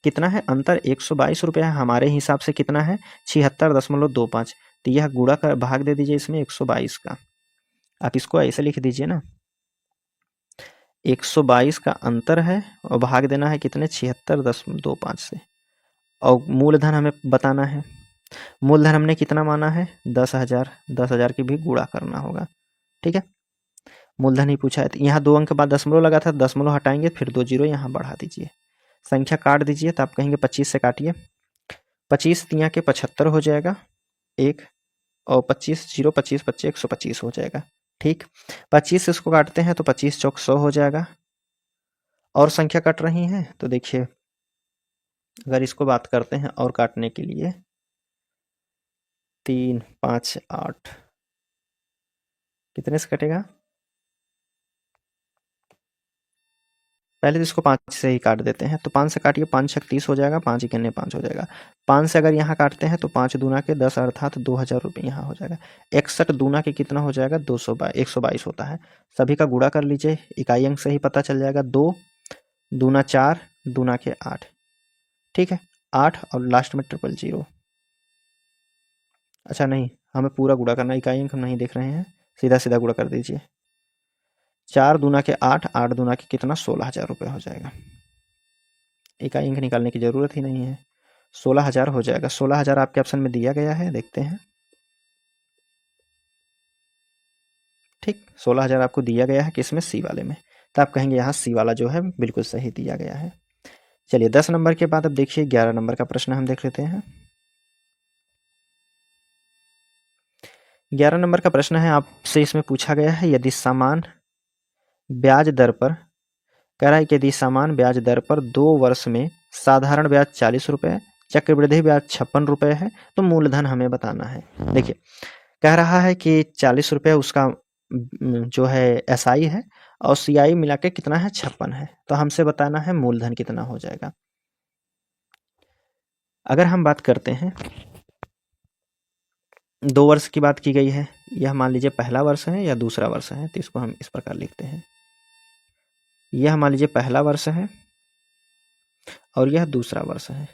कितना है अंतर, 122 रुपये है। हमारे हिसाब से कितना है 76.25, तो यह गुणा कर भाग दे दीजिए इसमें 122 का, आप इसको ऐसे लिख दीजिए ना, 122 का अंतर है और भाग देना है कितने 76.25 से, और मूलधन हमें बताना है। मूलधन हमने कितना माना है 10,000, 10,000 की भी गुणा करना होगा। ठीक है, मूलधन ही पूछा है। तो यहाँ 2 अंक के बाद दशमलव लगा था, दशमलव हटाएंगे, फिर 2 जीरो यहाँ बढ़ा दीजिए, संख्या काट दीजिए, तो आप कहेंगे 25 से काटिए, 25 तिया के 75 हो जाएगा एक, और 25 जीरो 25 25 125 हो जाएगा। ठीक, 25 से इसको काटते हैं तो 25 चौक 100 हो जाएगा। और संख्या कट रही हैं तो देखिए, अगर इसको बात करते हैं और काटने के लिए, 3 5 8 कितने से कटेगा, पहले तो इसको 5 से ही काट देते हैं, तो 5 से काटिए, 5 छक 30 हो जाएगा, 5 इक्याने 5 हो जाएगा। 5 से अगर यहाँ काटते हैं तो 5 दूना के 10 अर्थात 2,000 रुपये यहाँ हो जाएगा। 61 दूना के कितना हो जाएगा 122 होता है। सभी का गुणा कर लीजिए, इकाई अंक से ही पता चल जाएगा, 2 दूना 4 दूना के 8, ठीक है 8 और लास्ट में 000। अच्छा नहीं, हमें पूरा गुणा करना, इकाई अंक हम नहीं देख रहे हैं, सीधा सीधा गुणा कर दीजिए। 4 दूना के 8, 8 दूना के कितना 16,000 रुपये हो जाएगा। इकाई अंक निकालने की जरूरत ही नहीं है, 16,000 हो जाएगा। 16,000 आपके ऑप्शन में दिया गया है, देखते हैं। ठीक, 16,000 आपको दिया गया है किसमें, सी वाले में, तो आप कहेंगे यहाँ सी वाला जो है बिल्कुल सही दिया गया है। चलिए 10 नंबर के बाद अब देखिए 11 नंबर का प्रश्न हम देख लेते हैं। 11 नंबर का प्रश्न है, आपसे इसमें पूछा गया है, यदि समान ब्याज दर पर, कह रहा है कि यदि समान ब्याज दर पर 2 वर्ष में साधारण ब्याज 40 रुपये, चक्रवृद्धि ब्याज 56 रुपये है, तो मूलधन हमें बताना है। देखिए कह रहा है कि 40 रुपये उसका जो है SI है, और CI मिला के कितना है 56 है, तो हमसे बताना है मूलधन कितना हो जाएगा। अगर हम बात करते हैं 2 वर्ष की बात की गई है, यह मान लीजिए पहला वर्ष है या दूसरा वर्ष है, तो इसको हम इस प्रकार लिखते हैं, यह मान लीजिए पहला वर्ष है और यह दूसरा वर्ष है।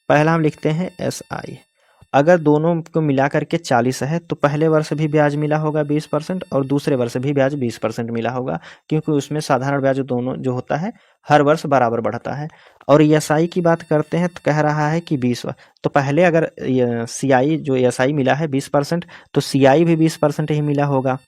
पहला हम लिखते हैं SI, अगर दोनों को मिला करके 40 है तो पहले वर्ष भी ब्याज मिला होगा 20% और दूसरे वर्ष भी ब्याज 20% मिला होगा, क्योंकि उसमें साधारण ब्याज दोनों जो होता है हर वर्ष बराबर बढ़ता है। और SI की बात करते हैं तो कह रहा है कि 20, तो पहले अगर CI जो SI मिला है 20%, तो CI भी 20% ही मिला होगा,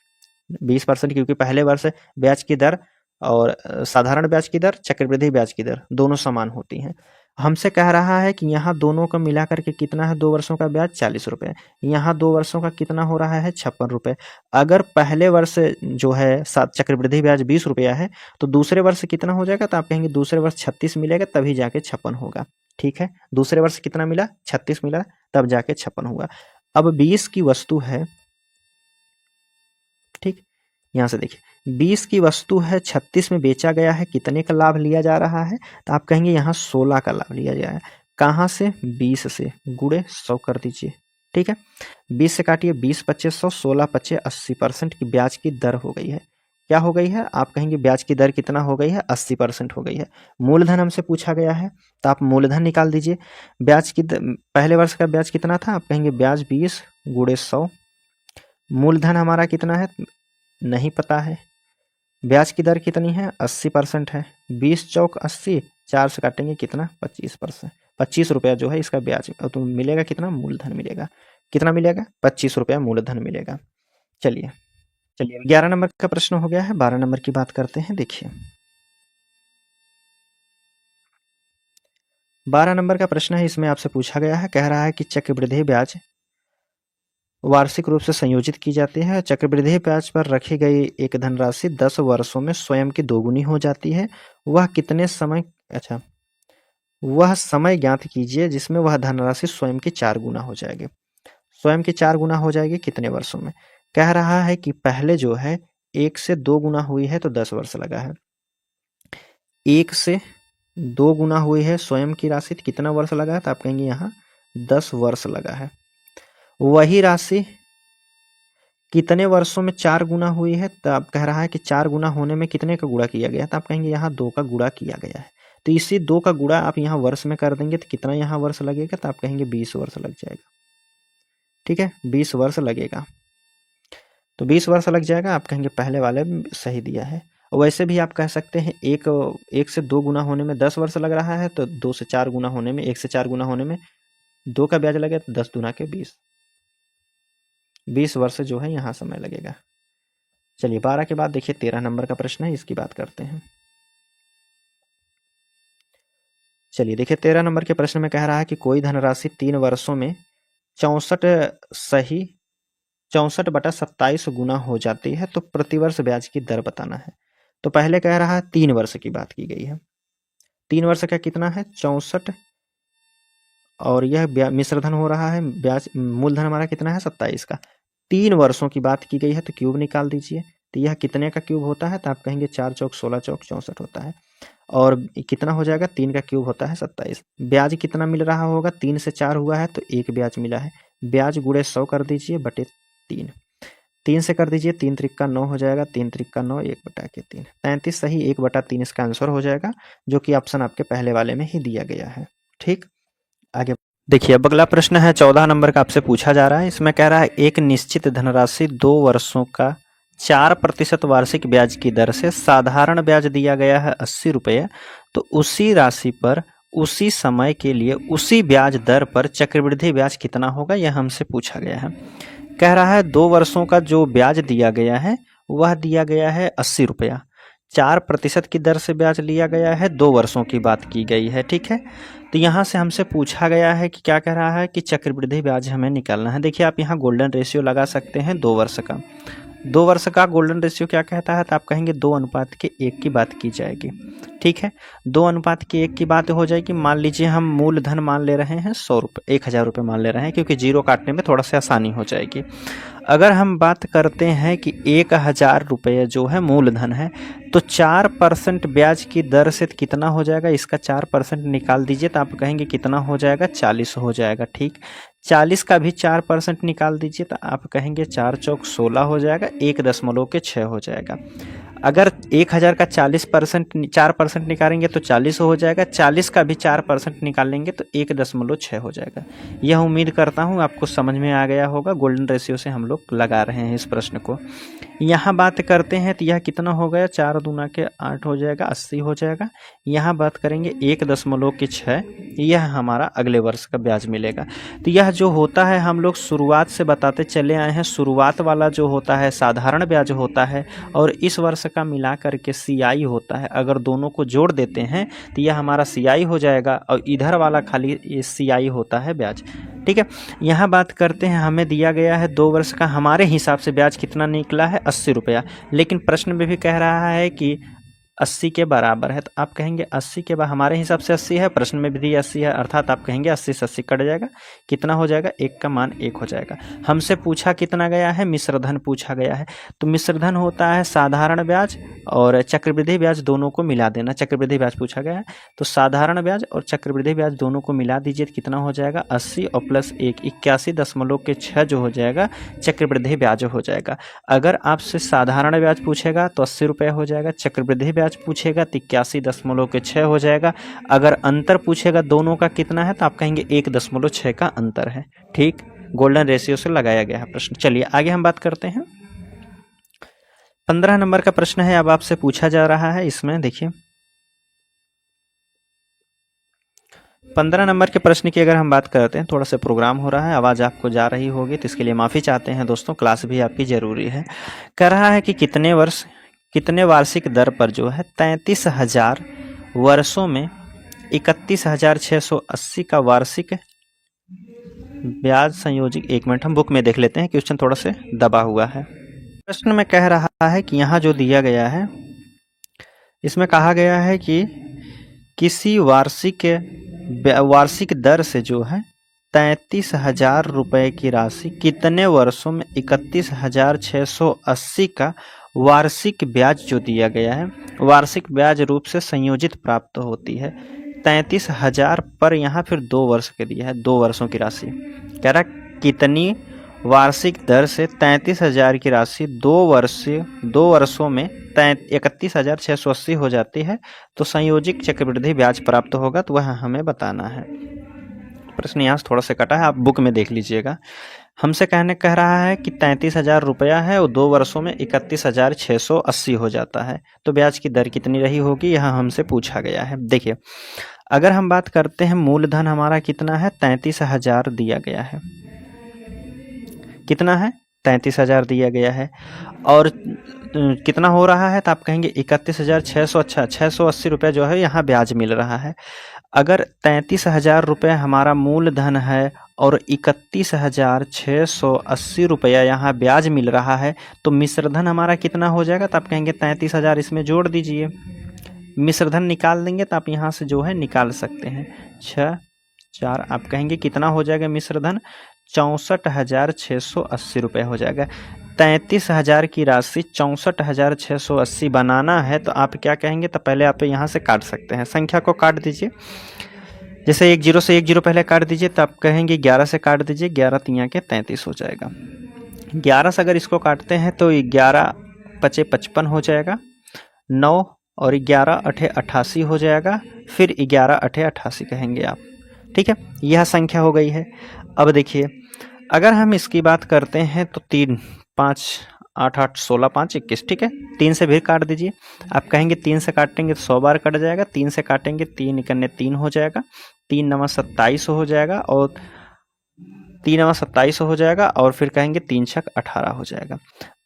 20%, क्योंकि पहले वर्ष ब्याज की दर और साधारण ब्याज की दर, चक्रवृद्धि ब्याज की दर दोनों समान होती हैं। हमसे कह रहा है कि यहाँ दोनों का मिला करके कितना है, 2 वर्षों का ब्याज 40 रुपये, यहाँ 2 वर्षों का कितना हो रहा है 56 रुपये। अगर पहले वर्ष जो है चक्रवृद्धि ब्याज 20 रुपया है, तो दूसरे वर्ष कितना हो जाएगा, तो आप कहेंगे दूसरे वर्ष 36 मिलेगा, तभी जाके 56 होगा। ठीक है, दूसरे वर्ष कितना मिला 36 मिला, तब जाके 56 होगा। अब 20 की वस्तु है, ठीक, यहाँ से देखिए 20 की वस्तु है, 36 में बेचा गया है, कितने का लाभ लिया जा रहा है? तो आप कहेंगे यहाँ 16 का लाभ लिया गया है। कहाँ से? 20 से, गुणे 100 कर दीजिए। ठीक है, 20 से काटिए, 20 पच्चे 100, 16 पच्चे 80% की ब्याज की दर हो गई है। क्या हो गई है? आप कहेंगे ब्याज की दर कितना हो गई है? 80% हो गई है। मूलधन हमसे पूछा गया है तो आप मूलधन निकाल दीजिए। ब्याज की पहले वर्ष का ब्याज कितना था? आप कहेंगे ब्याज 20 गुणे 100। मूलधन हमारा कितना है? नहीं पता है। ब्याज की दर कितनी है? 80% है। 20 चौक 80, 4 से काटेंगे कितना? 25%। 25 रुपया जो है इसका ब्याज तो मिलेगा कितना? मूलधन मिलेगा। कितना मिलेगा? 25 रुपया मूलधन मिलेगा। चलिए 11 नंबर का प्रश्न हो गया है। 12 नंबर की बात करते हैं। देखिए 12 नंबर का प्रश्न है, इसमें आपसे पूछा गया है, कह रहा है कि चक्रवृद्धि ब्याज वार्षिक रूप से संयोजित की जाती है। चक्रवृद्धि ब्याज पर रखी गई एक धनराशि 10 वर्षों में स्वयं की दोगुनी हो जाती है। वह कितने समय वह समय ज्ञात कीजिए जिसमें वह धनराशि स्वयं की 4 गुना हो जाएगी। स्वयं की 4 गुना हो जाएगी कितने वर्षों में? कह रहा है कि पहले जो है 1 से 2 गुना हुई है तो 10 वर्ष लगा है। 1 से 2 गुना हुई है स्वयं की राशि, कितना वर्ष लगा है? तो आप कहेंगे यहाँ 10 वर्ष लगा है। वही राशि कितने वर्षों में 4 गुना हुई है? तो आप कह रहा है कि 4 गुना होने में कितने का गुणा किया गया? तो आप कहेंगे यहाँ 2 का गुणा किया गया है। तो इसी 2 का गुणा आप यहाँ वर्ष में कर देंगे तो कितना यहाँ वर्ष लगेगा? तो आप कहेंगे 20 वर्ष लग जाएगा। ठीक है, 20 वर्ष लगेगा। तो 20 वर्ष लग जाएगा। आप कहेंगे पहले वाले सही दिया है। वैसे भी आप कह सकते हैं 1 से 2 गुना होने में 10 वर्ष लग रहा है, तो 2 से 4 गुना होने में, 1 से 4 गुना होने में 2 का ब्याज लगे तो 10 दूना के 20 वर्ष जो है यहाँ समय लगेगा। चलिए 12 के बाद देखिए 13 नंबर का प्रश्न है, इसकी बात करते हैं। चलिए देखिए 13 नंबर के प्रश्न में कह रहा है कि कोई धनराशि 3 वर्षों में 64/27 गुना हो जाती है तो प्रतिवर्ष ब्याज की दर बताना है। तो पहले कह रहा है 3 वर्ष की बात की गई है। 3 वर्ष का कितना है? 64, और यह मिश्रधन हो रहा है, ब्याज मूलधन हमारा कितना है? 27 का। 3 वर्षों की बात की गई है तो क्यूब निकाल दीजिए। तो यह कितने का क्यूब होता है? तो आप कहेंगे 4 चौक 16 चौक 64 होता है। और कितना हो जाएगा? 3 का क्यूब होता है 27। ब्याज कितना मिल रहा होगा? 3 से 4 हुआ है तो 1 ब्याज मिला है। ब्याज गुणे 100 कर दीजिए बटे 3। 3 से कर दीजिए, 3 त्रिक 9 हो जाएगा, 3 त्रिक 9, 1/3, 33 सही, 1/3 इसका आंसर हो जाएगा, जो कि ऑप्शन आपके पहले वाले में ही दिया गया है। ठीक, आगे देखिए अब अगला प्रश्न है 14 नंबर का, आपसे पूछा जा रहा है। इसमें कह रहा है एक निश्चित धनराशि 2 वर्षों का 4% वार्षिक ब्याज की दर से साधारण ब्याज दिया गया है 80 रुपये, तो उसी राशि पर उसी समय के लिए उसी ब्याज दर पर चक्रवृद्धि ब्याज कितना होगा, यह हमसे पूछा गया है। कह रहा है 2 वर्षों का जो ब्याज दिया गया है वह दिया गया है 80 रुपया, 4% की दर से ब्याज लिया गया है, 2 वर्षों की बात की गई है। ठीक है, तो यहाँ से हमसे पूछा गया है कि क्या कह रहा है कि चक्रवृद्धि ब्याज हमें निकालना है। देखिए आप यहाँ गोल्डन रेशियो लगा सकते हैं 2 वर्ष का। 2 वर्ष का गोल्डन रेशियो क्या कहता है? तो आप कहेंगे 2:1 की बात की जाएगी। ठीक है, 2:1 की बात हो जाएगी। मान लीजिए हम मूलधन मान ले रहे हैं 100 रुपये, 1000 रुपये मान ले रहे हैं, क्योंकि जीरो काटने में थोड़ा सा आसानी हो जाएगी। अगर हम बात करते हैं कि 1000 रुपये जो है मूलधन है, तो 4% ब्याज की दर से कितना हो जाएगा? इसका 4% निकाल दीजिए तो आप कहेंगे कितना हो जाएगा? 40 हो जाएगा। ठीक, 40 का भी 4% निकाल दीजिए तो आप कहेंगे 4 चौक 16 हो जाएगा, 1.6 हो जाएगा। अगर 1000 का 4% निकालेंगे तो 40 हो जाएगा, 40 का भी 4% निकालेंगे तो 1.6 हो जाएगा। यह उम्मीद करता हूँ आपको समझ में आ गया होगा। गोल्डन रेशियो से हम लोग लगा रहे हैं इस प्रश्न को। यहाँ बात करते हैं तो यह कितना हो गया? 4 दूना के 8 हो जाएगा, 80 हो जाएगा। यहाँ बात करेंगे 1.6, यह हमारा अगले वर्ष का ब्याज मिलेगा। तो यह जो होता है हम लोग शुरुआत से बताते चले आए हैं, शुरुआत वाला जो होता है साधारण ब्याज होता है और इस वर्ष का मिला करके CI होता है। अगर दोनों को जोड़ देते हैं तो यह हमारा CI हो जाएगा और इधर वाला खाली ये CI होता है ब्याज। ठीक है, यहाँ बात करते हैं, हमें दिया गया है 2 वर्ष का, हमारे हिसाब से ब्याज कितना निकला है? 80 रुपया। लेकिन प्रश्न में भी कह रहा है कि 80 के बराबर है। तो आप कहेंगे 80 के बराबर, हमारे हिसाब से 80 है, प्रश्न में भी दी 80 है, अर्थात आप कहेंगे 80 से 80 कट जाएगा, कितना हो जाएगा, 1 का मान 1 हो जाएगा। हमसे पूछा कितना गया है, मिश्रधन पूछा गया है। तो मिश्रधन होता है साधारण ब्याज और चक्रवृद्धि ब्याज दोनों को मिला देना। चक्रवृद्धि ब्याज पूछा गया है तो साधारण ब्याज और चक्रवृद्धि ब्याज दोनों को मिला दीजिए, तो कितना हो जाएगा, 80 और प्लस 1 81.6 जो हो जाएगा चक्रवृद्धि ब्याज हो जाएगा। अगर आपसे साधारण ब्याज पूछेगा तो 80 रुपये हो जाएगा, चक्रवृद्धि ब्याज पूछेगा तो 81.6 हो जाएगा। अगर अंतर पूछेगा दोनों का कितना है तो आप कहेंगे 1.6 का अंतर है। ठीक, गोल्डन रेशियो से लगाया गया है प्रश्न। चलिए आगे हम बात करते हैं। 15 नंबर का प्रश्न है, अब आपसे पूछा जा रहा है। इसमें देखिए 15 नंबर के प्रश्न की अगर हम बात करते हैं, थोड़ा सा प्रोग्राम हो रहा है, आवाज़ आपको जा रही होगी तो इसके लिए माफ़ी चाहते हैं दोस्तों, क्लास भी आपकी ज़रूरी है। कह रहा है कि कितने वार्षिक दर पर जो है 33,000 वर्षों में 31,680 का वार्षिक ब्याज संयोजित। 1 मिनट हम बुक में देख लेते हैं, क्वेश्चन थोड़ा से दबा हुआ है। प्रश्न में कह रहा है कि यहाँ जो दिया गया है इसमें कहा गया है कि किसी वार्षिक दर से जो है 33,000 रुपये की राशि कितने वर्षों में 31,680 का वार्षिक ब्याज जो दिया गया है वार्षिक ब्याज रूप से संयोजित प्राप्त होती है। 33,000 पर यहाँ फिर 2 वर्ष के दिया है, 2 वर्षों की राशि कह रहा कितनी वार्षिक दर से 33,000 की राशि 2 वर्षों में 31,680 हो जाती है तो संयोजित चक्रवृद्धि ब्याज प्राप्त होगा, तो वह हमें बताना है। प्रश्न यहाँ से थोड़ा सा कटा है, आप बुक में देख लीजिएगा। हमसे कह रहा है कि 33,000 रुपया है और 2 वर्षों में 31,680 हो जाता है, तो ब्याज की दर कितनी रही होगी, यह हमसे पूछा गया है। देखिए अगर हम बात करते हैं मूलधन हमारा कितना है, 33,000 दिया गया है, कितना है 33,000 दिया गया है और कितना हो रहा है तो आप कहेंगे 31,600, अच्छा 680 रुपये जो है यहाँ ब्याज मिल रहा है। अगर 33,000 रुपये हमारा मूलधन है और 31,680 रुपया यहाँ ब्याज मिल रहा है तो मिश्रधन हमारा कितना हो जाएगा, तो आप कहेंगे 33,000 इसमें जोड़ दीजिए, मिश्रधन निकाल देंगे तो आप यहाँ से जो है निकाल सकते हैं। 6 4 आप कहेंगे कितना हो जाएगा मिश्रधन, 64,680 रुपये हो जाएगा। 33,000 की राशि 64,680 बनाना है तो आप क्या कहेंगे, तो पहले आप यहाँ से काट सकते हैं, संख्या को काट दीजिए। जैसे 10 से 10 पहले काट दीजिए तो आप कहेंगे 11 से काट दीजिए, 11 3 के 33 हो जाएगा। 11 से अगर इसको काटते हैं तो 11 5 55 हो जाएगा, 9 और 11 8 88 हो जाएगा, फिर 11 8 88 कहेंगे आप। ठीक है, यह संख्या हो गई है। अब देखिए अगर हम इसकी बात करते हैं तो 3 5 8 8 16 5 21, ठीक है, 3 से भी काट दीजिए। आप कहेंगे 3 से काटेंगे तो 100 बार कट जाएगा, 3 से काटेंगे 3 निकलने 3 हो जाएगा, 3 9 27 हो जाएगा और 3 9 27 हो जाएगा और फिर कहेंगे 3 6 18 हो जाएगा।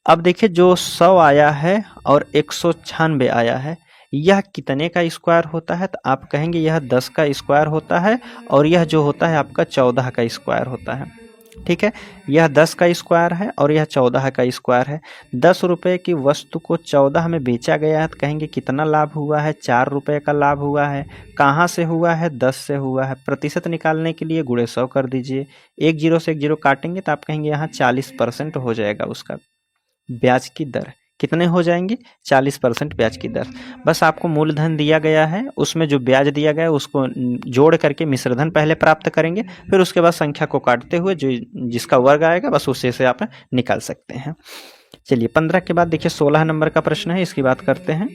अब देखिए जो 100 आया है और 196 आया है, यह कितने का स्क्वायर होता है, तो आप कहेंगे यह 10 का स्क्वायर होता है और यह जो होता है आपका 14 का स्क्वायर होता है। ठीक है, यह 10 का स्क्वायर है और यह 14 का स्क्वायर है। 10 रुपये की वस्तु को 14 में बेचा गया है तो कहेंगे कितना लाभ हुआ है, 4 रुपये का लाभ हुआ है। कहाँ से हुआ है, 10 से हुआ है। प्रतिशत निकालने के लिए गुणे 100 कर दीजिए, 1 0 से 1 0 काटेंगे तो आप कहेंगे यहाँ 40% हो जाएगा उसका ब्याज की दर। कितने हो जाएंगे, 40% ब्याज की दर। बस आपको मूलधन दिया गया है, उसमें जो ब्याज दिया गया है उसको जोड़ करके मिश्रधन पहले प्राप्त करेंगे, फिर उसके बाद संख्या को काटते हुए जो जिसका वर्ग आएगा बस उसी से आप निकाल सकते हैं। चलिए 15 के बाद देखिए 16 नंबर का प्रश्न है, इसकी बात करते हैं।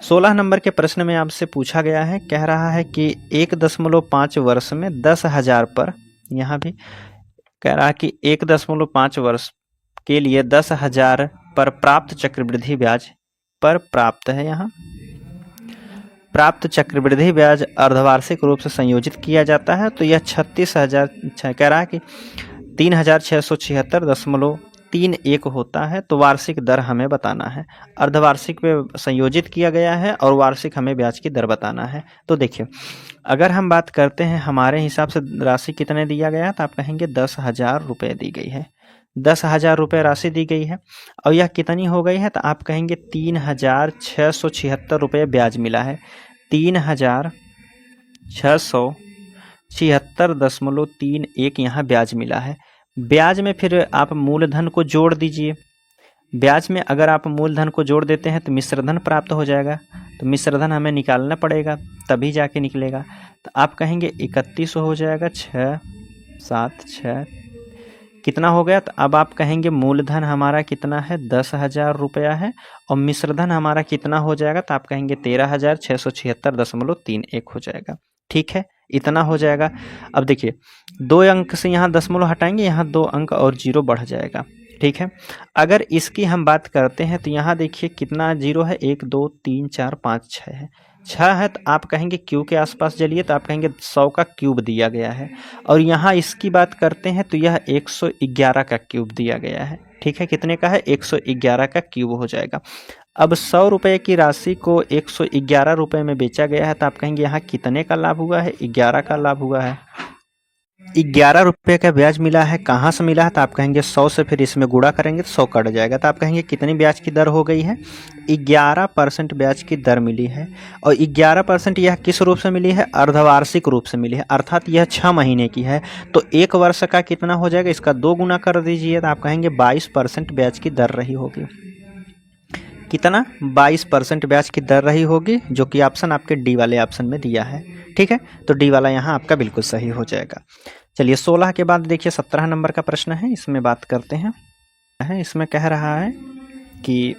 16 नंबर के प्रश्न में आपसे पूछा गया है, कह रहा है कि 1.5 वर्ष में 10,000 पर, यहाँ भी कह रहा है कि 1.5 वर्ष के लिए 10,000 पर प्राप्त चक्रवृद्धि ब्याज पर प्राप्त है। यहाँ प्राप्त चक्रवृद्धि ब्याज अर्धवार्षिक रूप से संयोजित किया जाता है, तो यह 36,000 कह रहा है कि 3,676.31 होता है, तो वार्षिक दर हमें बताना है। अर्धवार्षिक पे संयोजित किया गया है और वार्षिक हमें ब्याज की दर बताना है। तो देखिए अगर हम बात करते हैं हमारे हिसाब से राशि कितने दिया गया, तो आप कहेंगे 10,000 रुपये दी गई है। 10,000 रुपये राशि दी गई है और यह कितनी हो गई है, तो आप कहेंगे 3,676 रुपये ब्याज मिला है। 3,676.31 यहाँ ब्याज मिला है। ब्याज में फिर आप मूलधन को जोड़ दीजिए। ब्याज में अगर आप मूलधन को जोड़ देते हैं तो मिश्रधन प्राप्त हो जाएगा, तो मिश्रधन हमें निकालना पड़ेगा तभी जाके निकलेगा। तो आप कहेंगे 31 हो जाएगा, 6 7 6 कितना हो गया, तो अब आप कहेंगे मूलधन हमारा कितना है, 10,000 रुपया है और मिश्रधन हमारा कितना हो जाएगा, तो आप कहेंगे 13,676.31 हो जाएगा। ठीक है, इतना हो जाएगा। अब देखिए 2 अंक से यहाँ दशमलव हटाएंगे, यहाँ 2 अंक और 0 बढ़ जाएगा। ठीक है, अगर इसकी हम बात करते हैं तो यहाँ देखिए कितना 0 है, 1 2 3 4 5 6 है, 6 है, तो आप कहेंगे क्यू के आसपास चलिए, तो आप कहेंगे 100 का क्यूब दिया गया है। और यहाँ इसकी बात करते हैं तो यह 111 का क्यूब दिया गया है। ठीक है, कितने का है, 111 का क्यूब हो जाएगा। अब 100 रुपये की राशि को 111 रुपये में बेचा गया है, तो आप कहेंगे यहाँ कितने का लाभ हुआ है, 11 का लाभ हुआ है। 11 रुपये का ब्याज मिला है, कहाँ से मिला है, तो आप कहेंगे 100 से, फिर इसमें गुणा करेंगे तो 100 कट जाएगा, तो आप कहेंगे कितनी ब्याज की दर हो गई है, 11% ब्याज की दर मिली है। और 11% यह किस रूप से मिली है, अर्धवार्षिक रूप से मिली है, अर्थात यह 6 महीने की है। तो 1 वर्ष का कितना हो जाएगा, इसका 2 गुना कर दीजिए, तो आप कहेंगे 22% ब्याज की दर रही होगी। कितना, 22% ब्याज की दर रही होगी, जो कि ऑप्शन आपके डी वाले ऑप्शन में दिया है। ठीक है, तो डी वाला यहाँ आपका बिल्कुल सही हो जाएगा। चलिए 16 के बाद देखिए 17 नंबर का प्रश्न है, इसमें बात करते हैं। इसमें कह रहा है कि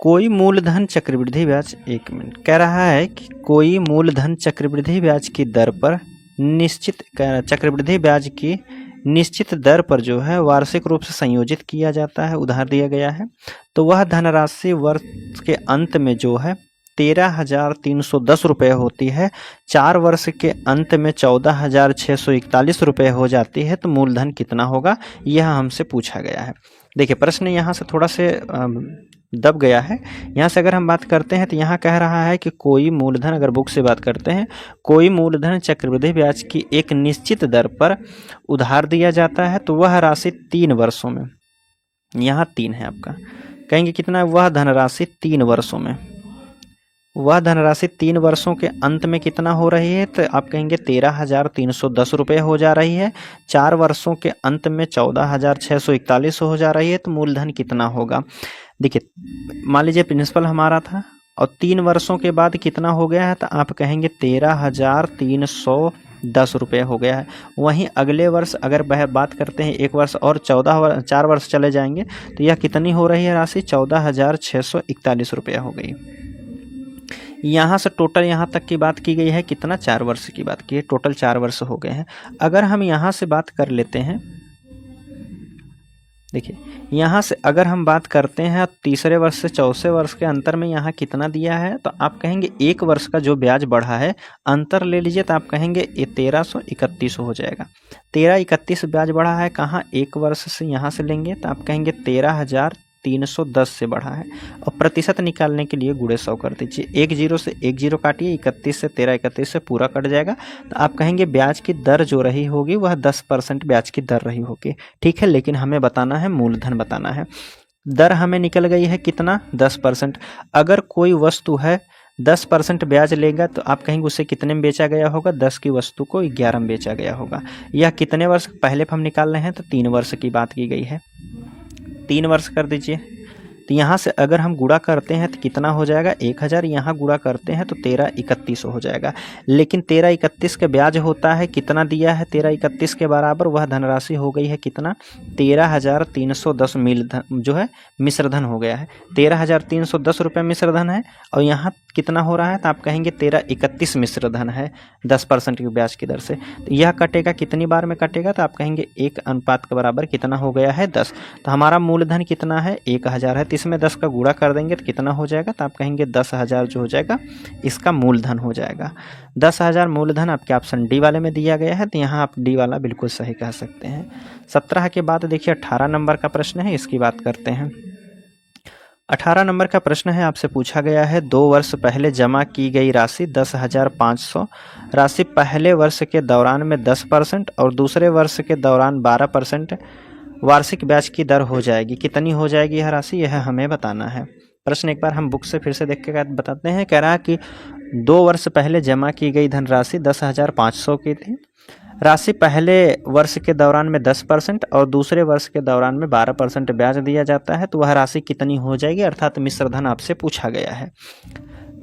कोई मूलधन चक्रवृद्धि ब्याज, 1 मिनट, कह रहा है कि कोई मूलधन चक्रवृद्धि ब्याज की दर पर निश्चित, चक्रवृद्धि ब्याज की निश्चित दर पर जो है वार्षिक रूप से संयोजित किया जाता है, उधार दिया गया है। तो वह धनराशि वर्ष के अंत में जो है 13,310 रुपये होती है, 4 वर्ष के अंत में 14,641 रुपये हो जाती है, तो मूलधन कितना होगा, यह हमसे पूछा गया है। देखिए प्रश्न यहाँ से थोड़ा से दब गया है। यहाँ से अगर हम बात करते हैं तो यहाँ कह रहा है कि कोई मूलधन, अगर बुक से बात करते हैं, कोई मूलधन चक्रवृद्धि ब्याज की एक निश्चित दर पर उधार दिया जाता है, तो वह राशि 3 वर्षों में, यहाँ 3 है आपका, कहेंगे कितना, वह धनराशि 3 वर्षों में, वह धनराशि 3 वर्षों के अंत में कितना हो रही है, तो आप कहेंगे 13,310 रुपये हो जा रही है। 4 वर्षों के अंत में 14,641 हो जा रही है, तो मूलधन कितना होगा। देखिए मान लीजिए प्रिंसिपल हमारा था और 3 वर्षों के बाद कितना हो गया है, तो आप कहेंगे 13,310 रुपये हो गया है। वहीं अगले वर्ष अगर बात करते हैं 1 वर्ष और 4 वर्ष चले जाएंगे, तो यह कितनी हो रही है राशि, 14,641 रुपये हो गई। यहाँ से टोटल यहाँ तक की बात की गई है, कितना, 4 वर्ष की बात की है, टोटल 4 वर्ष हो गए हैं। अगर हम यहाँ से बात कर लेते हैं, देखिए यहाँ से अगर हम बात करते हैं तीसरे वर्ष से चौथे वर्ष के अंतर में यहाँ कितना दिया है, तो आप कहेंगे 1 वर्ष का जो ब्याज बढ़ा है अंतर ले लीजिए, तो आप कहेंगे 1331 हो जाएगा। 1331 ब्याज बढ़ा है, कहाँ, 1 वर्ष से यहाँ से लेंगे, तो आप कहेंगे 13,310 से बढ़ा है। और प्रतिशत निकालने के लिए गुणे 100 कर दीजिए, 1 0 से 1 0 काटिए, 31 से 1331 से पूरा कट जाएगा, तो आप कहेंगे ब्याज की दर जो रही होगी वह 10% ब्याज की दर रही होगी। ठीक है, लेकिन हमें बताना है, मूलधन बताना है। दर हमें निकल गई है कितना, 10%। अगर कोई वस्तु है 10% ब्याज लेगा, तो आप कहेंगे उसे कितने में बेचा गया होगा, 10 की वस्तु को 11 में बेचा गया होगा। यह कितने वर्ष पहले हम निकाल रहे हैं, तो 3 वर्ष की बात की गई है, 3 वर्ष कर दीजिए। तो यहाँ से अगर हम गुणा करते हैं तो कितना हो जाएगा, 1000, यहाँ गुणा करते हैं तो 1331 हो जाएगा। लेकिन 1331 का ब्याज होता है, कितना दिया है, 1331 के बराबर वह धनराशि हो गई है कितना, 13,310 मूलधन जो है मिश्रधन हो गया है। 13,310 रुपये मिश्रधन है, और यहाँ कितना हो रहा है, तो आप कहेंगे 1331 मिश्रधन है 10% की ब्याज की दर से। तो यह कटेगा, कितनी बार में कटेगा, तो आप कहेंगे 1 अनुपात के बराबर कितना हो गया है, 10। तो हमारा मूलधन कितना है, 1000 है, तो इसमें 10 का गुणा कर देंगे तो कितना हो जाएगा, तो आप कहेंगे 10,000 जो हो जाएगा इसका मूलधन हो जाएगा। 10,000 मूलधन आपके ऑप्शन डी वाले में दिया गया है, तो यहाँ आप डी वाला बिल्कुल सही कह सकते हैं। 17 के बाद देखिए 18 नंबर का प्रश्न है, इसकी बात करते हैं। 18 नंबर का प्रश्न है, आपसे पूछा गया है 2 वर्ष पहले जमा की गई राशि 10,500 राशि पहले वर्ष के दौरान में 10% और दूसरे वर्ष के दौरान 12% वार्षिक ब्याज की दर हो जाएगी। कितनी हो जाएगी यह राशि, यह हमें बताना है। प्रश्न एक बार हम बुक से फिर से देख के बताते हैं। कह रहा है कि 2 वर्ष पहले जमा की गई धनराशि 10,500 की थी। राशि पहले वर्ष के दौरान में 10% और दूसरे वर्ष के दौरान में 12% ब्याज दिया जाता है, तो वह राशि कितनी हो जाएगी, अर्थात मिश्र धन आपसे पूछा गया है।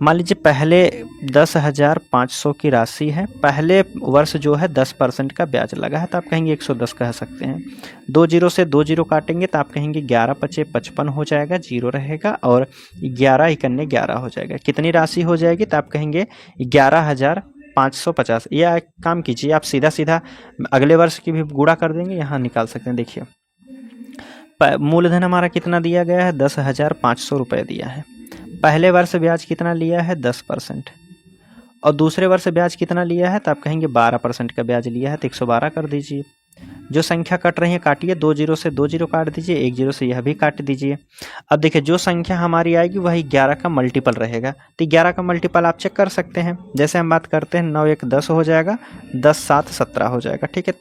मान लीजिए पहले 10,500 की राशि है, पहले वर्ष जो है 10% का ब्याज लगा है, तो आप कहेंगे 110 कह सकते हैं। 2 जीरो से 2 जीरो काटेंगे तो आप कहेंगे 11 पचे 55 हो जाएगा, जीरो रहेगा, और 11 इकन्ने 11 हो जाएगा। कितनी राशि हो जाएगी, तो आप कहेंगे 11,550। या एक काम कीजिए, आप सीधा सीधा अगले वर्ष की भी गुणा कर देंगे, यहाँ निकाल सकते हैं। देखिए मूलधन हमारा कितना दिया गया है, 10,500 रुपये दिया है। पहले वर्ष ब्याज कितना लिया है, 10%, और दूसरे वर्ष ब्याज कितना लिया है, तो आप कहेंगे 12% का ब्याज लिया है, तो 112 कर दीजिए। जो संख्या कट रही है काटिए, 2 जीरो से 2 जीरो काट दीजिए, 1 जीरो से यह भी काट दीजिए। अब देखिए जो संख्या हमारी आएगी वही 11 का मल्टीपल रहेगा, तो 11 का मल्टीपल आप चेक कर सकते हैं। जैसे हम बात करते हैं 9 1 10 हो जाएगा, 10 7 17 हो जाएगा, ठीक है।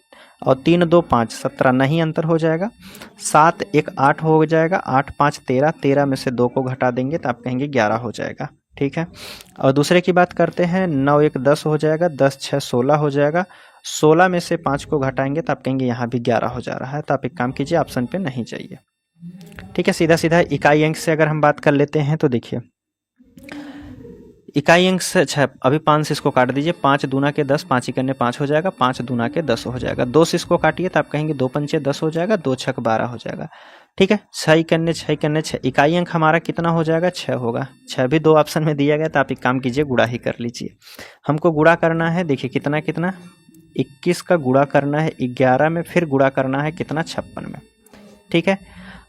और 3 2 5 17 नहीं अंतर हो जाएगा। 7 1 8 हो जाएगा, 8 5 13, 13 में से 2 को घटा देंगे तो आप कहेंगे 11 हो जाएगा, ठीक है। और दूसरे की बात करते हैं, 9 1 10 हो जाएगा, 10 6 16 हो जाएगा, 16 में से 5 को घटाएंगे तो आप कहेंगे यहाँ भी 11 हो जा रहा है, तो आप एक काम कीजिए, ऑप्शन पे नहीं चाहिए, ठीक है। सीधा सीधा इकाई अंक से अगर हम बात कर लेते हैं तो देखिए इकाई अंक से 6, अभी 5 से इसको काट दीजिए, 5 दूना के 10, 5 इकन्ने 5 हो जाएगा, 5 दूना के 10 हो जाएगा। 2 से इसको काटिए तो आप कहेंगे 2 पंचे 10 हो जाएगा, 2 छक 12 हो जाएगा, ठीक है। 6 इकन्ने 6 इकन्ने 6, इकाई अंक हमारा कितना हो जाएगा, 6 होगा। 6 भी 2 ऑप्शन में दिया गया, तो आप एक काम कीजिए, गुणा ही कर लीजिए। हमको गुणा करना है, देखिए कितना कितना, 21 का गुणा करना है 11 में, फिर गुणा करना है कितना, 56 में, ठीक है।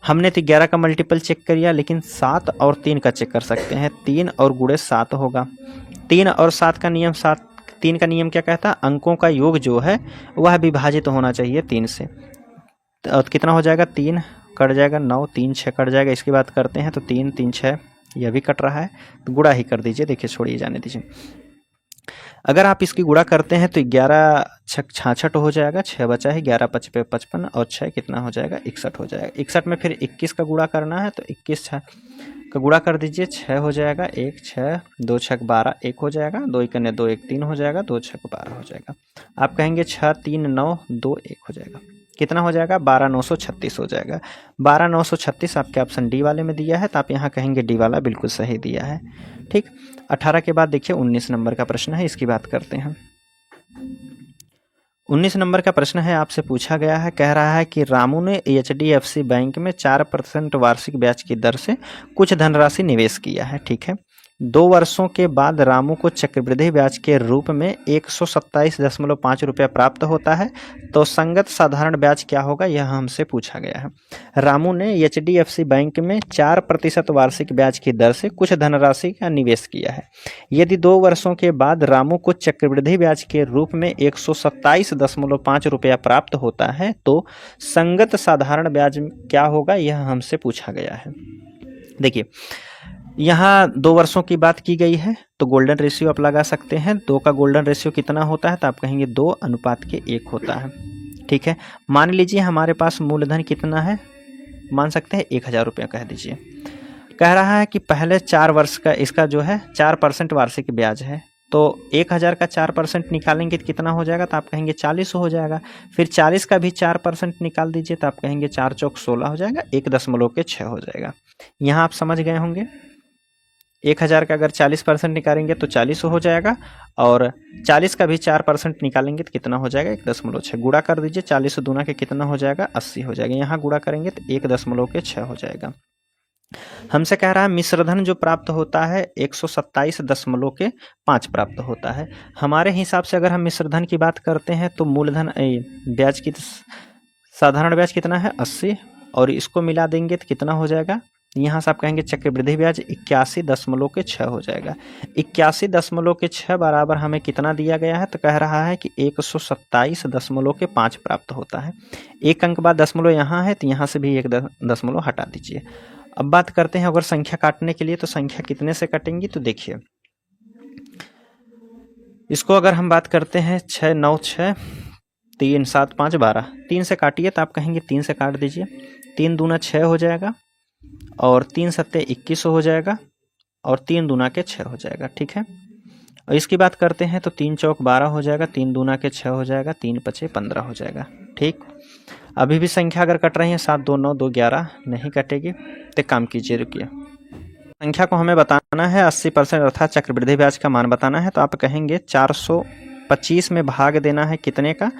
हमने तो 11 का मल्टीपल चेक कर लिया, लेकिन 7 और 3 का चेक कर सकते हैं। 3 और गुणे 7 होगा। 3 और 7 का नियम, 3 का नियम क्या कहता है, अंकों का योग जो है वह विभाजित होना चाहिए 3 से। तो कितना हो जाएगा, 3 कट जाएगा, 9 3 6 कट जाएगा। इसकी बात करते हैं तो 3 3 6 यह भी कट रहा है, तो गुणा ही कर दीजिए। देखिए छोड़िए, जाने दीजिए। अगर आप इसकी गुणा करते हैं तो 11 छक 66 हो जाएगा, 6 बचा है, 11 5 पे 55 और 6 कितना हो जाएगा, 61 हो जाएगा। 61 में फिर 21 का गुणा करना है, तो 21 6 का गुणा कर दीजिए, 6 हो जाएगा, 1 6 2 छक 12 1 हो जाएगा, 2 इकन्ने 2 1 3 हो जाएगा, 2 छक 12 हो जाएगा। आप कहेंगे 6 3 9 2 1 हो जाएगा, कितना हो जाएगा, 12,936 हो जाएगा। 12,936 आपके ऑप्शन डी वाले में दिया है, तो आप यहाँ कहेंगे डी वाला बिल्कुल सही दिया है, ठीक। 18 के बाद देखिए 19 नंबर का प्रश्न है, इसकी बात करते हैं। 19 नंबर का प्रश्न है, आपसे पूछा गया है, कह रहा है कि रामू ने HDFC बैंक में 4% वार्षिक ब्याज की दर से कुछ धनराशि निवेश किया है, ठीक है। 2 वर्षों के बाद रामू को चक्रवृद्धि ब्याज के रूप में 127.5 रुपया प्राप्त होता है, तो संगत साधारण ब्याज क्या होगा, यह हमसे पूछा गया है। रामू ने HDFC बैंक में 4% वार्षिक ब्याज की दर से कुछ धनराशि का निवेश किया है। यदि 2 वर्षों के बाद रामू को चक्रवृद्धि ब्याज के रूप में 127.5 रुपया प्राप्त होता है, तो संगत साधारण ब्याज क्या होगा, यह हमसे पूछा गया है। देखिए यहाँ 2 वर्षों की बात की गई है, तो गोल्डन रेशियो आप लगा सकते हैं। 2 का गोल्डन रेशियो कितना होता है, तो आप कहेंगे 2:1 होता है, ठीक है। मान लीजिए हमारे पास मूलधन कितना है, मान सकते हैं 1,000 रुपया कह दीजिए। कह रहा है कि पहले 4 वर्ष का इसका जो है 4% वार्षिक ब्याज है, तो 1,000 का 4% निकालेंगे तो कितना हो जाएगा, तो आप कहेंगे 40 हो जाएगा। फिर 40 का भी 4% निकाल दीजिए, तो आप कहेंगे 4 चौक 16 हो जाएगा, 1.6 हो जाएगा। यहाँ आप समझ गए होंगे। 1,000 का अगर 40% निकालेंगे तो 40 हो जाएगा, और 40 का भी 4% निकालेंगे तो कितना हो जाएगा, 1.6। गुणा कर दीजिए, 40 दूना के कितना हो जाएगा, 80 हो जाएगा। यहाँ गुणा करेंगे तो 1.6 हो जाएगा। हमसे कह रहा है मिश्रधन जो प्राप्त होता है 127.5 प्राप्त होता है। हमारे हिसाब से अगर हम मिश्रधन की बात करते हैं तो मूलधन ब्याज की साधारण ब्याज कितना है, 80, और इसको मिला देंगे तो कितना हो जाएगा, यहाँ से आप कहेंगे चक्रवृद्धि ब्याज 81.6 हो जाएगा। 81.6 बराबर हमें कितना दिया गया है, तो कह रहा है कि 127.5 प्राप्त होता है। एक अंक बाद दशमलव यहाँ है, तो यहाँ से भी 1 दशमलव हटा दीजिए। अब बात करते हैं अगर संख्या काटने के लिए, तो संख्या कितने से कटेंगी, तो देखिए इसको अगर हम बात करते हैं 6 9 6 3 7 5 12, 3 से काटिए तो आप कहेंगे 3 से काट दीजिए, 3 दूना 6 हो जाएगा और 3 सत्ते 21 हो जाएगा और 3 दूना के 6 हो जाएगा। ठीक है, और इसकी बात करते हैं तो 3 चौक 12 हो जाएगा, 3 दूना के 6 हो जाएगा, 3 पचे 15 हो जाएगा। ठीक, अभी भी संख्या अगर कट रही है 7 2 9 2 11 नहीं कटेगी तो काम कीजिए, रुकिए। संख्या को हमें बताना है 80% अर्थात चक्रवृद्धि ब्याज का मान बताना है, तो आप कहेंगे 425 में भाग देना है कितने का,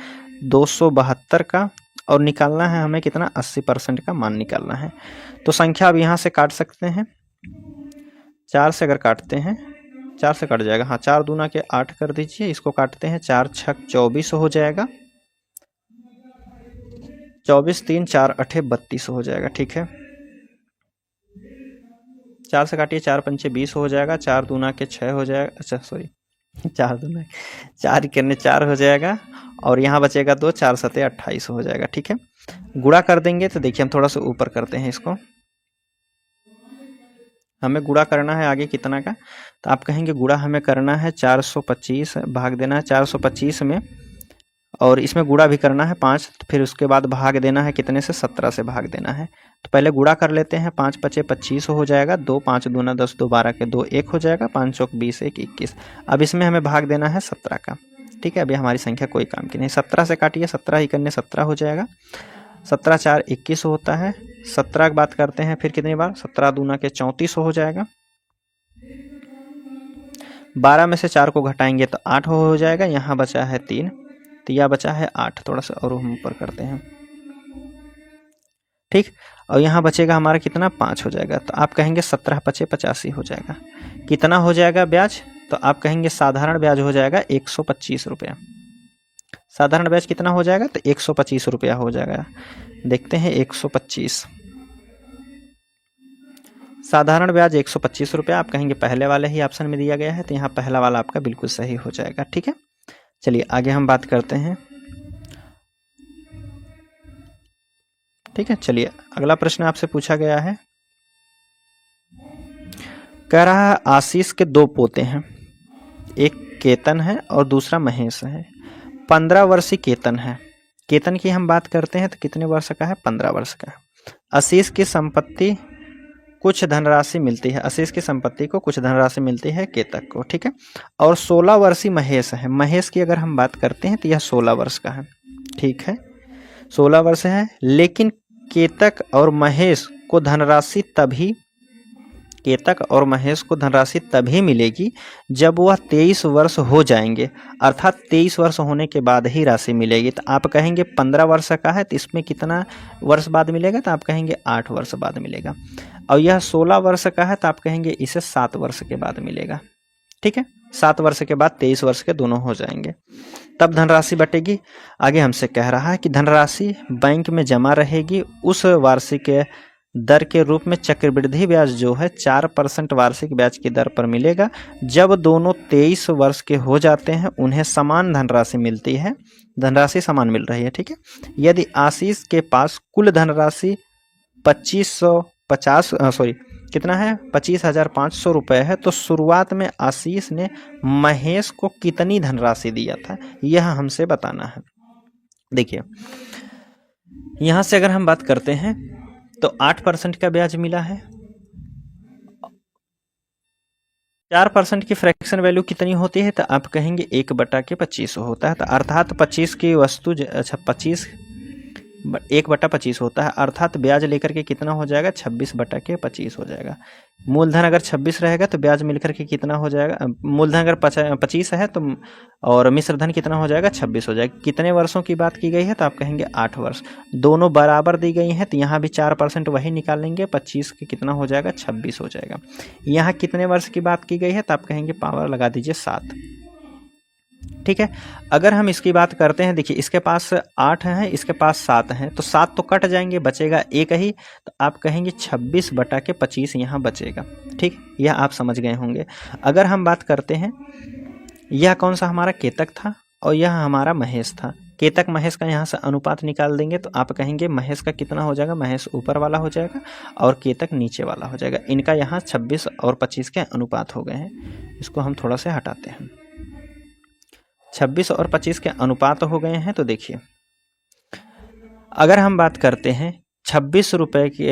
272 का, और निकालना है हमें कितना, 80% का मान निकालना है। तो संख्या अब यहाँ से काट सकते हैं, 4 से अगर काटते हैं 4 से कट जाएगा, हाँ 4 दूना के 8 कर दीजिए, इसको काटते हैं 4 छक 24 हो जाएगा, 24 3 4 8 32 हो जाएगा। ठीक है, 4 से काटिए 4 पंचे 20 हो जाएगा, 4 दूना के 6 हो जाएगा, अच्छा सॉरी 4 दूना 4 करने 4 हो जाएगा और यहाँ बचेगा 2, 4 सते 28 हो जाएगा। ठीक है, गुणा कर देंगे तो देखिए हम थोड़ा सा ऊपर करते हैं इसको, हमें गुणा करना है आगे कितना का, तो आप कहेंगे गुणा हमें करना है 425, भाग देना है 425 में, और इसमें गुणा भी करना है 5, फिर उसके बाद भाग देना है कितने से, 17 से भाग देना है। तो पहले गुणा कर लेते हैं, 5 पचे 25 हो जाएगा, 2 5 दूना 10 2 12 के 2 1 हो जाएगा, 5 चौक 20 1 21। अब इसमें हमें भाग देना है 17 का। ठीक है, अभी हमारी संख्या कोई काम की नहीं, 17 से काटिए, 17 ही करने 17 हो जाएगा, 17 4 21 होता है। 17 की बात करते हैं फिर कितनी बार, 17 दूना के 34 हो जाएगा, 12 में से 4 को घटाएंगे तो 8 हो जाएगा, यहाँ बचा है 3, तो यह बचा है 8, थोड़ा सा और हम ऊपर करते हैं। ठीक, और यहाँ बचेगा हमारा कितना, 5 हो जाएगा, तो आप कहेंगे 17 पचे 85 हो जाएगा। कितना हो जाएगा ब्याज, तो आप कहेंगे साधारण ब्याज हो जाएगा 125 रुपया। साधारण ब्याज कितना हो जाएगा, तो 125 रुपया हो जाएगा। देखते हैं 125, साधारण ब्याज 125 रुपया, आप कहेंगे पहले वाले ही ऑप्शन में दिया गया है, तो यहाँ पहला वाला आपका बिल्कुल सही हो जाएगा। ठीक है, चलिए आगे हम बात करते हैं। ठीक है, चलिए अगला प्रश्न आपसे पूछा गया है, कह रहा है आशीष के 2 पोते हैं, एक केतन है और दूसरा महेश है। 15 वर्षीय केतन है, केतन की हम बात करते हैं तो कितने वर्ष का है, 15 वर्ष का है। आशीष की संपत्ति कुछ धनराशि मिलती है, आशीष की संपत्ति को कुछ धनराशि मिलती है केतक को। ठीक है, और 16 वर्षीय महेश है, महेश की अगर हम बात करते हैं तो यह 16 वर्ष का है। ठीक है, 16 वर्ष है, लेकिन केतक और महेश को धनराशि तभी, केतक और महेश को धनराशि तभी मिलेगी जब वह 23 वर्ष हो जाएंगे, अर्थात 23 वर्ष होने के बाद ही राशि मिलेगी। तो आप कहेंगे 15 वर्ष का है तो इसमें कितना वर्ष बाद मिलेगा, तो आप कहेंगे 8 वर्ष बाद मिलेगा। और यह 16 वर्ष का है तो आप कहेंगे इसे 7 वर्ष के बाद मिलेगा। ठीक है, 7 वर्ष के बाद 23 वर्ष के दोनों हो जाएंगे, तब धनराशि बटेगी। आगे हमसे कह रहा है कि धनराशि बैंक में जमा रहेगी उस वार्षिक दर के रूप में चक्रवृद्धि ब्याज जो है 4% वार्षिक ब्याज की दर पर मिलेगा। जब दोनों 23 वर्ष के हो जाते हैं उन्हें समान धनराशि मिलती है, धनराशि समान मिल रही है। ठीक है, यदि आशीष के पास कुल धनराशि 25,500 रुपये है, तो शुरुआत में आशीष ने महेश को कितनी धनराशि दिया था, यह हमसे बताना है। देखिए यहाँ से अगर हम बात करते हैं तो 8% का ब्याज मिला है, 4% की फ्रैक्शन वैल्यू कितनी होती है, तो आप कहेंगे 1/25 होता है, तो अर्थात 25 की वस्तु, अच्छा 25 1/25 होता है, अर्थात ब्याज लेकर के कितना हो जाएगा, 26/25 हो जाएगा। मूलधन अगर 26 रहेगा तो ब्याज मिलकर के कितना हो जाएगा, मूलधन अगर 25 है तो, और मिश्र धन कितना हो जाएगा, 26 हो जाएगा। कितने वर्षों की बात की गई है, तो आप कहेंगे 8 वर्ष। दोनों बराबर दी गई हैं तो यहाँ भी 4% वही निकालेंगे, 25 के कितना हो जाएगा, 26 हो जाएगा। यहाँ कितने वर्ष की बात की गई है, तो आप कहेंगे पावर लगा दीजिए 7। ठीक है, अगर हम इसकी बात करते हैं, देखिए इसके पास 8 है, इसके पास 7 है, तो 7 तो कट जाएंगे, बचेगा एक ही, तो आप कहेंगे 26/25 यहाँ बचेगा। ठीक, यह आप समझ गए होंगे। अगर हम बात करते हैं, यह कौन सा हमारा केतक था और यह हमारा महेश था, केतक महेश का यहाँ से अनुपात निकाल देंगे तो आप कहेंगे महेश का कितना हो जाएगा, महेश ऊपर वाला हो जाएगा और केतक नीचे वाला हो जाएगा। इनका यहाँ 26 और 25 के अनुपात हो गए हैं, इसको हम थोड़ा से हटाते हैं। 26 और 25 के अनुपात हो गए हैं। तो देखिए, अगर हम बात करते हैं 26 रुपये की,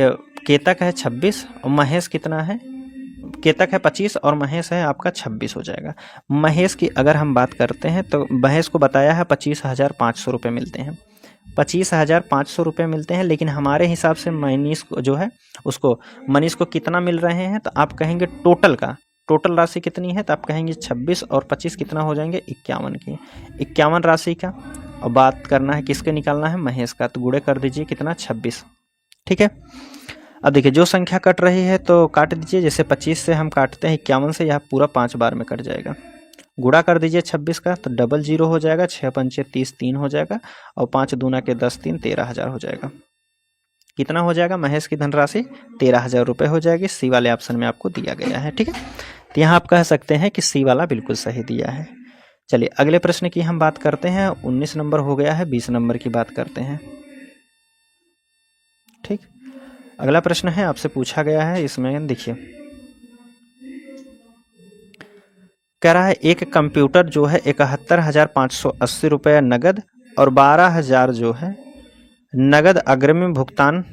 केतक है 26 और महेश कितना है, केतक है 25 और महेश है आपका 26 हो जाएगा। महेश की अगर हम बात करते हैं तो महेश को बताया है 25,500 रुपये मिलते हैं, 25,500 रुपये मिलते हैं। लेकिन हमारे हिसाब से मनीष को जो है उसको मनीष को कितना मिल रहे हैं, तो आप कहेंगे टोटल राशि कितनी है, तो आप कहेंगे 26 और 25 कितना हो जाएंगे 51 की, 51 राशि का। और बात करना है किसके, निकालना है महेश का, तो गुणे कर दीजिए कितना 26। ठीक है, अब देखिए जो संख्या कट रही है तो काट दीजिए, जैसे 25 से हम काटते हैं 51 से, यह पूरा 5 बार में कट जाएगा। गुणा कर दीजिए 26 का तो डबल 0 हो जाएगा, 6 पंचे 30 3 हो जाएगा और 5 दूना के 10 3 13,000 हो जाएगा। कितना हो जाएगा, महेश की धनराशि 13,000 रुपये हो जाएगी। सी वाले ऑप्शन में आपको दिया गया है। ठीक है, तो यहाँ आप कह सकते हैं कि सी वाला बिल्कुल सही दिया है। चलिए अगले प्रश्न की हम बात करते हैं। 19 नंबर हो गया है, 20 नंबर की बात करते हैं। ठीक, अगला प्रश्न है आपसे पूछा गया है, इसमें देखिए कह रहा है एक कंप्यूटर जो है 71,580 रुपये नगद और 12,000 जो है नगद अग्रिम भुगतान,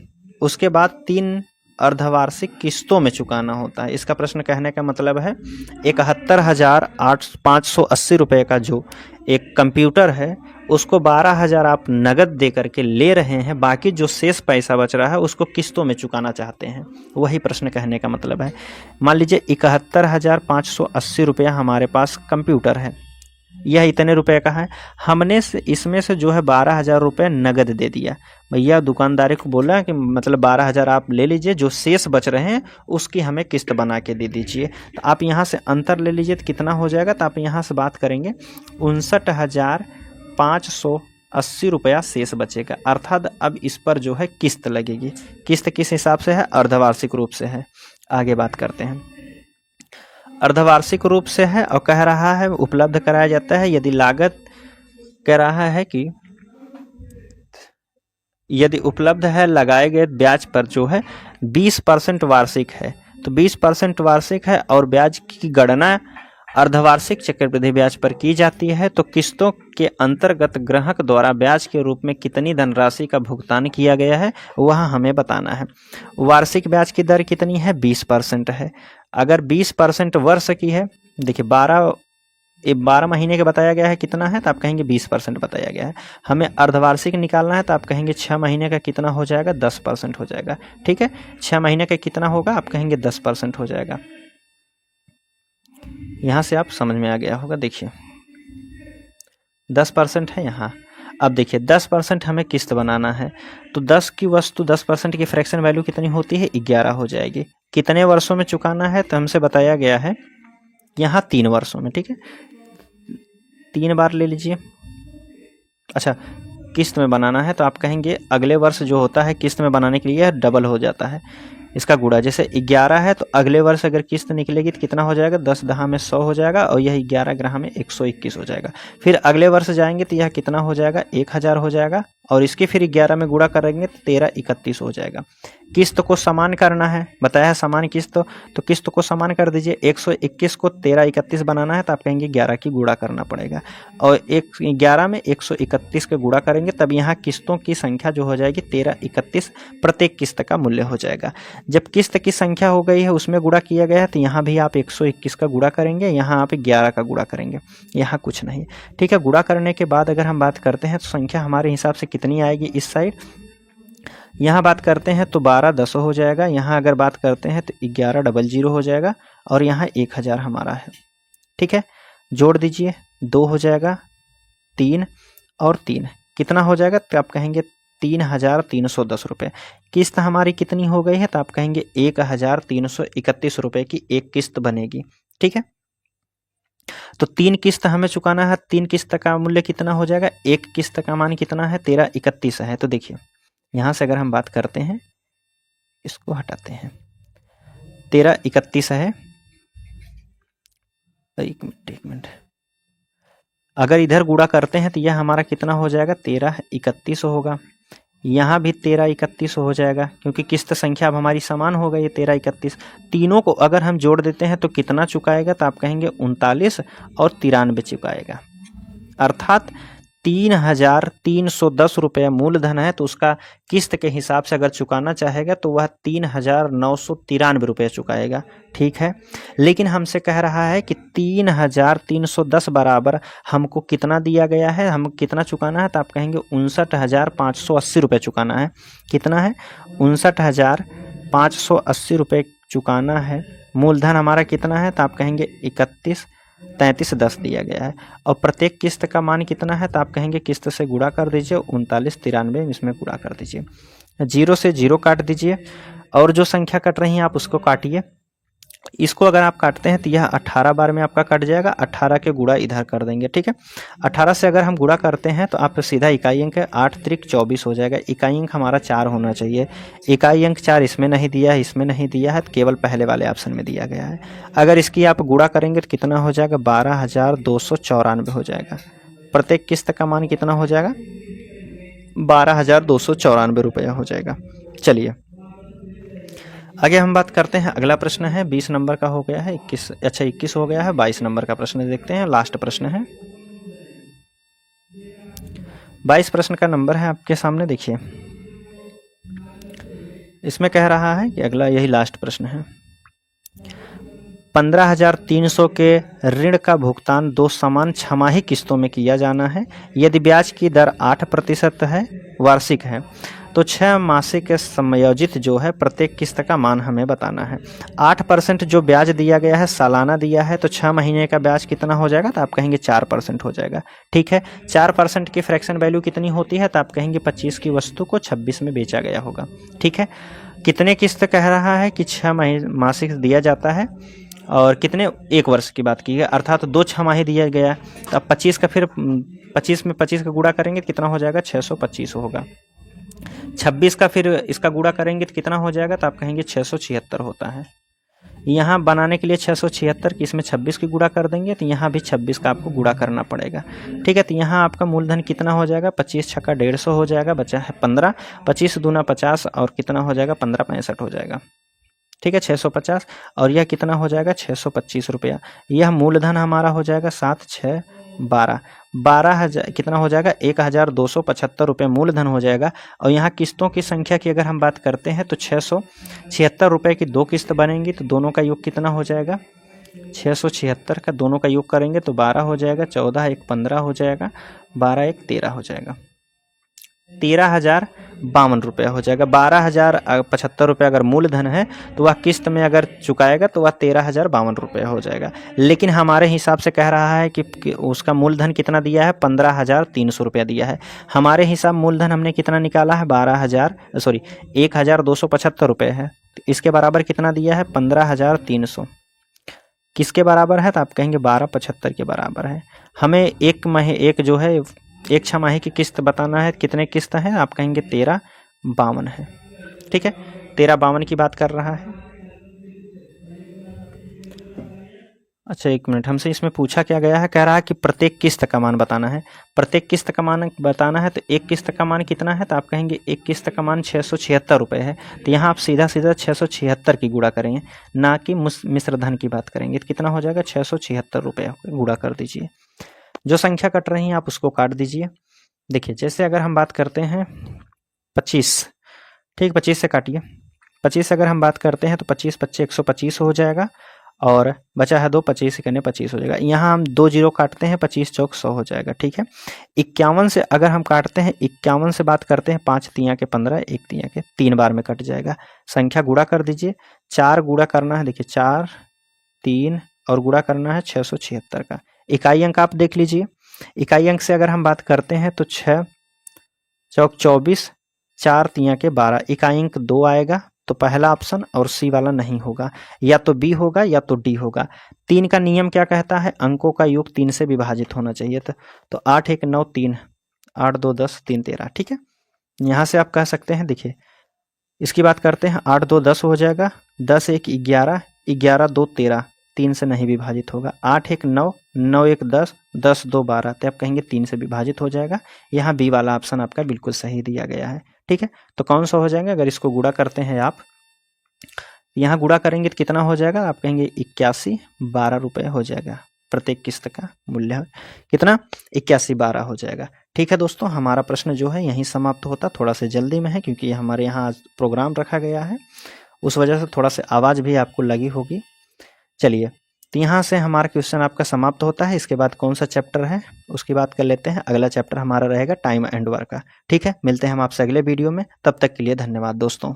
उसके बाद 3 अर्धवार्षिक किस्तों में चुकाना होता है। इसका प्रश्न कहने का मतलब है 71,580 रुपये का जो एक कंप्यूटर है उसको 12,000 आप नगद दे करके ले रहे हैं, बाकी जो शेष पैसा बच रहा है उसको किस्तों में चुकाना चाहते हैं, वही प्रश्न कहने का मतलब है। मान लीजिए 71,580 रुपया हमारे पास कंप्यूटर है, यह इतने रुपए का है, हमने इसमें से जो है 12,000 रुपये नगद दे दिया। भैया दुकानदारी को बोला कि मतलब 12,000 आप ले लीजिए, जो शेष बच रहे हैं उसकी हमें किस्त बना के दे दीजिए। तो आप यहाँ से अंतर ले लीजिए तो कितना हो जाएगा, तो आप यहाँ से बात करेंगे 59,580 रुपया शेष बचेगा। अर्थात अब इस पर जो है किस्त लगेगी। किस्त किस हिसाब से है, अर्धवार्षिक रूप से है। आगे बात करते हैं, अर्धवार्षिक रूप से है और कह रहा है उपलब्ध कराया जाता है यदि लागत, कह रहा है कि यदि उपलब्ध है लगाए गए ब्याज पर जो है 20% वार्षिक है, तो 20% वार्षिक है और ब्याज की गणना अर्धवार्षिक चक्रवृद्धि ब्याज पर की जाती है, तो किस्तों के अंतर्गत ग्राहक द्वारा ब्याज के रूप में कितनी धनराशि का भुगतान किया गया है वह हमें बताना है। वार्षिक ब्याज की दर कितनी है, 20% है। अगर 20% वर्ष की है, देखिए 12 महीने का बताया गया है कितना है, तो आप कहेंगे 20% बताया गया है। हमें अर्धवार्षिक निकालना है तो आप कहेंगे 6 महीने का कितना हो जाएगा, 10% हो जाएगा। ठीक है, 6 महीने का कितना होगा, आप कहेंगे 10% हो जाएगा। यहाँ से आप समझ में आ गया होगा। देखिए 10% है यहाँ। अब देखिए 10% हमें किस्त बनाना है, तो 10 की वस्तु 10% की फ्रैक्शन वैल्यू कितनी होती है, 11 हो जाएगी। कितने वर्षों में चुकाना है, तो हमसे बताया गया है यहाँ 3 वर्षों में। ठीक है, 3 बार ले लीजिए। अच्छा, किस्त में बनाना है तो आप कहेंगे अगले वर्ष जो होता है किस्त में बनाने के लिए डबल हो जाता है, इसका गुणा। जैसे 11 है तो अगले वर्ष अगर किस्त निकलेगी तो कितना हो जाएगा, 10 दहा में 100 हो जाएगा और यह 11 ग्राम में 121 हो जाएगा। फिर अगले वर्ष जाएंगे तो यह कितना हो जाएगा, 1000 हो जाएगा और इसके फिर 11 में गुणा करेंगे तो 1331 हो जाएगा। किस्त को समान करना है, बताया है समान किस्त, तो किस्त को समान कर दीजिए। 121 को 1331 बनाना है तो आप कहेंगे 11 की गुणा करना पड़ेगा और 11 में 131 के गुणा करेंगे, तब यहाँ किस्तों की संख्या जो हो जाएगी 1331 प्रत्येक किस्त का मूल्य हो जाएगा। जब किस्त की संख्या हो गई है उसमें गुणा किया गया है तो यहाँ भी आप 121 का गुणा करेंगे, यहाँ आप 11 का गुणा करेंगे, यहाँ कुछ नहीं। ठीक है, गुणा करने के बाद अगर हम बात करते हैं तो संख्या हमारे हिसाब से कितनी आएगी, इस साइड यहाँ बात करते हैं तो 12 10 हो जाएगा, यहाँ अगर बात करते हैं तो 11 00 हो जाएगा और यहाँ 1000 हमारा है। ठीक है, जोड़ दीजिए, 2 हो जाएगा, 3 और 3 कितना हो जाएगा, तो आप कहेंगे 3,310 रुपये। किस्त हमारी कितनी हो गई है, तो आप कहेंगे 1,331 रुपये की एक किस्त बनेगी। ठीक है, तो 3 किस्त हमें चुकाना है, 3 किस्त का मूल्य कितना हो जाएगा, एक किस्त का मान कितना है, 1331 है। तो देखिए यहाँ से अगर हम बात करते हैं, इसको हटाते हैं, 1331 है। एक मिनट, अगर इधर गुणा करते हैं तो यह हमारा कितना हो जाएगा, 1331 होगा। यहाँ भी 1331 हो जाएगा क्योंकि किस्त संख्या अब हमारी समान हो गई है 1331। तीनों को अगर हम जोड़ देते हैं तो कितना चुकाएगा, तो आप कहेंगे 39 और 93 चुकाएगा। अर्थात 3,310 रुपये मूलधन है, तो उसका किस्त के हिसाब से अगर चुकाना चाहेगा तो वह 3,993 रुपये चुकाएगा। ठीक है, लेकिन हमसे कह रहा है कि 3,310 बराबर हमको कितना दिया गया है, हम कितना चुकाना है, तो आप कहेंगे 59,580 रुपये चुकाना है। कितना है? 59,580 रुपये चुकाना है। मूलधन हमारा कितना है, तो आप कहेंगे 31,3310 दिया गया है। और प्रत्येक किस्त का मान कितना है, तो आप कहेंगे किस्त से गुणा कर दीजिए, 3993 इसमें गुणा कर दीजिए, 0 से 0 काट दीजिए, और जो संख्या कट रही है आप उसको काटिए। इसको अगर आप काटते हैं तो यह 18 बार में आपका कट जाएगा, 18 के गुणा इधर कर देंगे। ठीक है, 18 से अगर हम गुणा करते हैं तो आप सीधा इकाई अंक 8 त्रिक 24 हो जाएगा। इकाई अंक हमारा 4 होना चाहिए, इकाई अंक 4 इसमें नहीं दिया है, इसमें नहीं दिया है, तो केवल पहले वाले ऑप्शन में दिया गया है। अगर इसकी आप गुणा करेंगे तो कितना हो जाएगा, 12,294 हो जाएगा। प्रत्येक किस्त का मान कितना हो जाएगा, 12,294 रुपया हो जाएगा। चलिए आगे हम बात करते हैं। अगला प्रश्न है 20 नंबर का हो गया है, 21 हो गया है, 22 नंबर का प्रश्न देखते हैं। लास्ट प्रश्न है 22 प्रश्न का नंबर है आपके सामने, देखिए इसमें कह रहा है कि अगला यही लास्ट प्रश्न है। 15,300 के ऋण का भुगतान 2 समान छमाही किस्तों में किया जाना है। यदि ब्याज की दर 8% है, वार्षिक है, तो 6 मासिक समयोजित जो है प्रत्येक किस्त का मान हमें बताना है। 8% जो ब्याज दिया गया है सालाना दिया है, तो 6 महीने का ब्याज कितना हो जाएगा, तो आप कहेंगे 4% हो जाएगा। ठीक है, 4% की फ्रैक्शन वैल्यू कितनी होती है, तो आप कहेंगे 25 की वस्तु को 26 में बेचा गया होगा। ठीक है, कितने किस्त कह रहा है कि 6 मासिक दिया जाता है, और कितने, 1 वर्ष की बात की है, अर्थात 2 छमाही दिया गया। तो अब 25 का फिर 25 में 25 का गुणा करेंगे तो कितना हो जाएगा, 625 होगा। 26 का फिर इसका गुणा करेंगे तो कितना हो जाएगा, तो आप कहेंगे 676 होता है। यहाँ बनाने के लिए 676 की इसमें 26 की गुणा कर देंगे, तो यहाँ भी 26 का आपको गुणा करना पड़ेगा। ठीक है, तो यहाँ आपका मूलधन कितना हो जाएगा, 25 छक्का 150 हो जाएगा, बचा है 15, 25 दूना 50, और कितना हो जाएगा, 15 65 हो जाएगा। ठीक है, 650, और यह कितना हो जाएगा, 625 रुपया। यह मूलधन हमारा हो जाएगा 7 6 12 12,000 कितना हो जाएगा, 1,275 रुपये मूलधन हो जाएगा। और यहाँ किस्तों की संख्या की अगर हम बात करते हैं तो 676 रुपये की 2 किस्त बनेंगी, तो दोनों का योग कितना हो जाएगा, 676 का दोनों का योग करेंगे तो 12 हो जाएगा, 14 1 15 हो जाएगा, 12 1 13 हो जाएगा, 13,052 रुपये हो जाएगा। 12,075 रुपये अगर मूलधन है तो वह किस्त में अगर चुकाएगा तो वह 13,052 रुपये हो जाएगा। लेकिन हमारे हिसाब से कह रहा है कि उसका मूलधन कितना दिया है, 15,300 रुपया दिया है। हमारे हिसाब मूलधन हमने कितना निकाला है, 1,275 रुपये है। तो इसके बराबर कितना दिया है, 15,300। किसके बराबर है, तो आप कहेंगे 1275 के बराबर है। हमें एक जो है 1 छमाही की किस्त बताना है, कितने किस्त हैं, आप कहेंगे 1352 है। ठीक है, 1352 की बात कर रहा है। अच्छा 1 मिनट, हमसे इसमें पूछा क्या गया है, कह रहा है कि प्रत्येक किस्त का मान बताना है। प्रत्येक किस्त का मान बताना है तो एक किस्त का मान कितना है, तो आप कहेंगे एक किस्त का मान 676 रुपये है। तो यहाँ आप सीधा 676 की गुणा करेंगे, ना कि मिश्र धन की बात करेंगे। तो कितना हो जाएगा, 676 रुपये गुणा कर दीजिए। जो संख्या कट रही है आप उसको काट दीजिए। देखिए जैसे अगर हम बात करते हैं 25, ठीक, 25 से काटिए। 25 से अगर हम बात करते हैं तो 25 25 125 हो जाएगा, और बचा है 2, 25 करने 25 हो जाएगा। यहाँ हम 2 जीरो काटते हैं, 25 चौक 100 हो जाएगा। ठीक है, 51 से अगर हम काटते हैं, 51 से बात करते हैं, 5 तिया के 15, 1 तिया के 3 बार में कट जाएगा। संख्या गुणा कर दीजिए, 4 गुणा करना है, देखिए 4 3 और गुणा करना है 676 का। इकाई अंक आप देख लीजिए, इकाई अंक से अगर हम बात करते हैं तो 6 चौक 24, 4 तिया के 12, इकाई अंक 2 आएगा, तो पहला ऑप्शन और सी वाला नहीं होगा, या तो बी होगा या तो डी होगा। 3 का नियम क्या कहता है, अंकों का योग 3 से विभाजित होना चाहिए। तो 8 1 9 3, 8 2 10 3 13। ठीक है, यहाँ से आप कह सकते हैं, देखिए इसकी बात करते हैं, 8 2 10 हो जाएगा, 10 1 11, 11 2 13, 3 से नहीं विभाजित होगा। 8 1 9, 9 1 10, 10 2 12, तो आप कहेंगे 3 से विभाजित हो जाएगा। यहाँ बी वाला ऑप्शन आपका बिल्कुल सही दिया गया है। ठीक है, तो कौन सा हो जाएगा, अगर इसको गुणा करते हैं आप, यहाँ गुणा करेंगे तो कितना हो जाएगा, आप कहेंगे 81 12 रुपये हो जाएगा। प्रत्येक किस्त का मूल्य कितना 8112 हो जाएगा। ठीक है दोस्तों, हमारा प्रश्न जो है यहीं समाप्त होता। थोड़ा सा जल्दी में है क्योंकि हमारे यहाँ आज प्रोग्राम रखा गया है, उस वजह से थोड़ा सा आवाज़ भी आपको लगी होगी। चलिए, तो यहाँ से हमारा क्वेश्चन आपका समाप्त होता है। इसके बाद कौन सा चैप्टर है उसकी बात कर लेते हैं। अगला चैप्टर हमारा रहेगा टाइम एंड वर्क का। ठीक है, मिलते हैं हम आपसे अगले वीडियो में, तब तक के लिए धन्यवाद दोस्तों।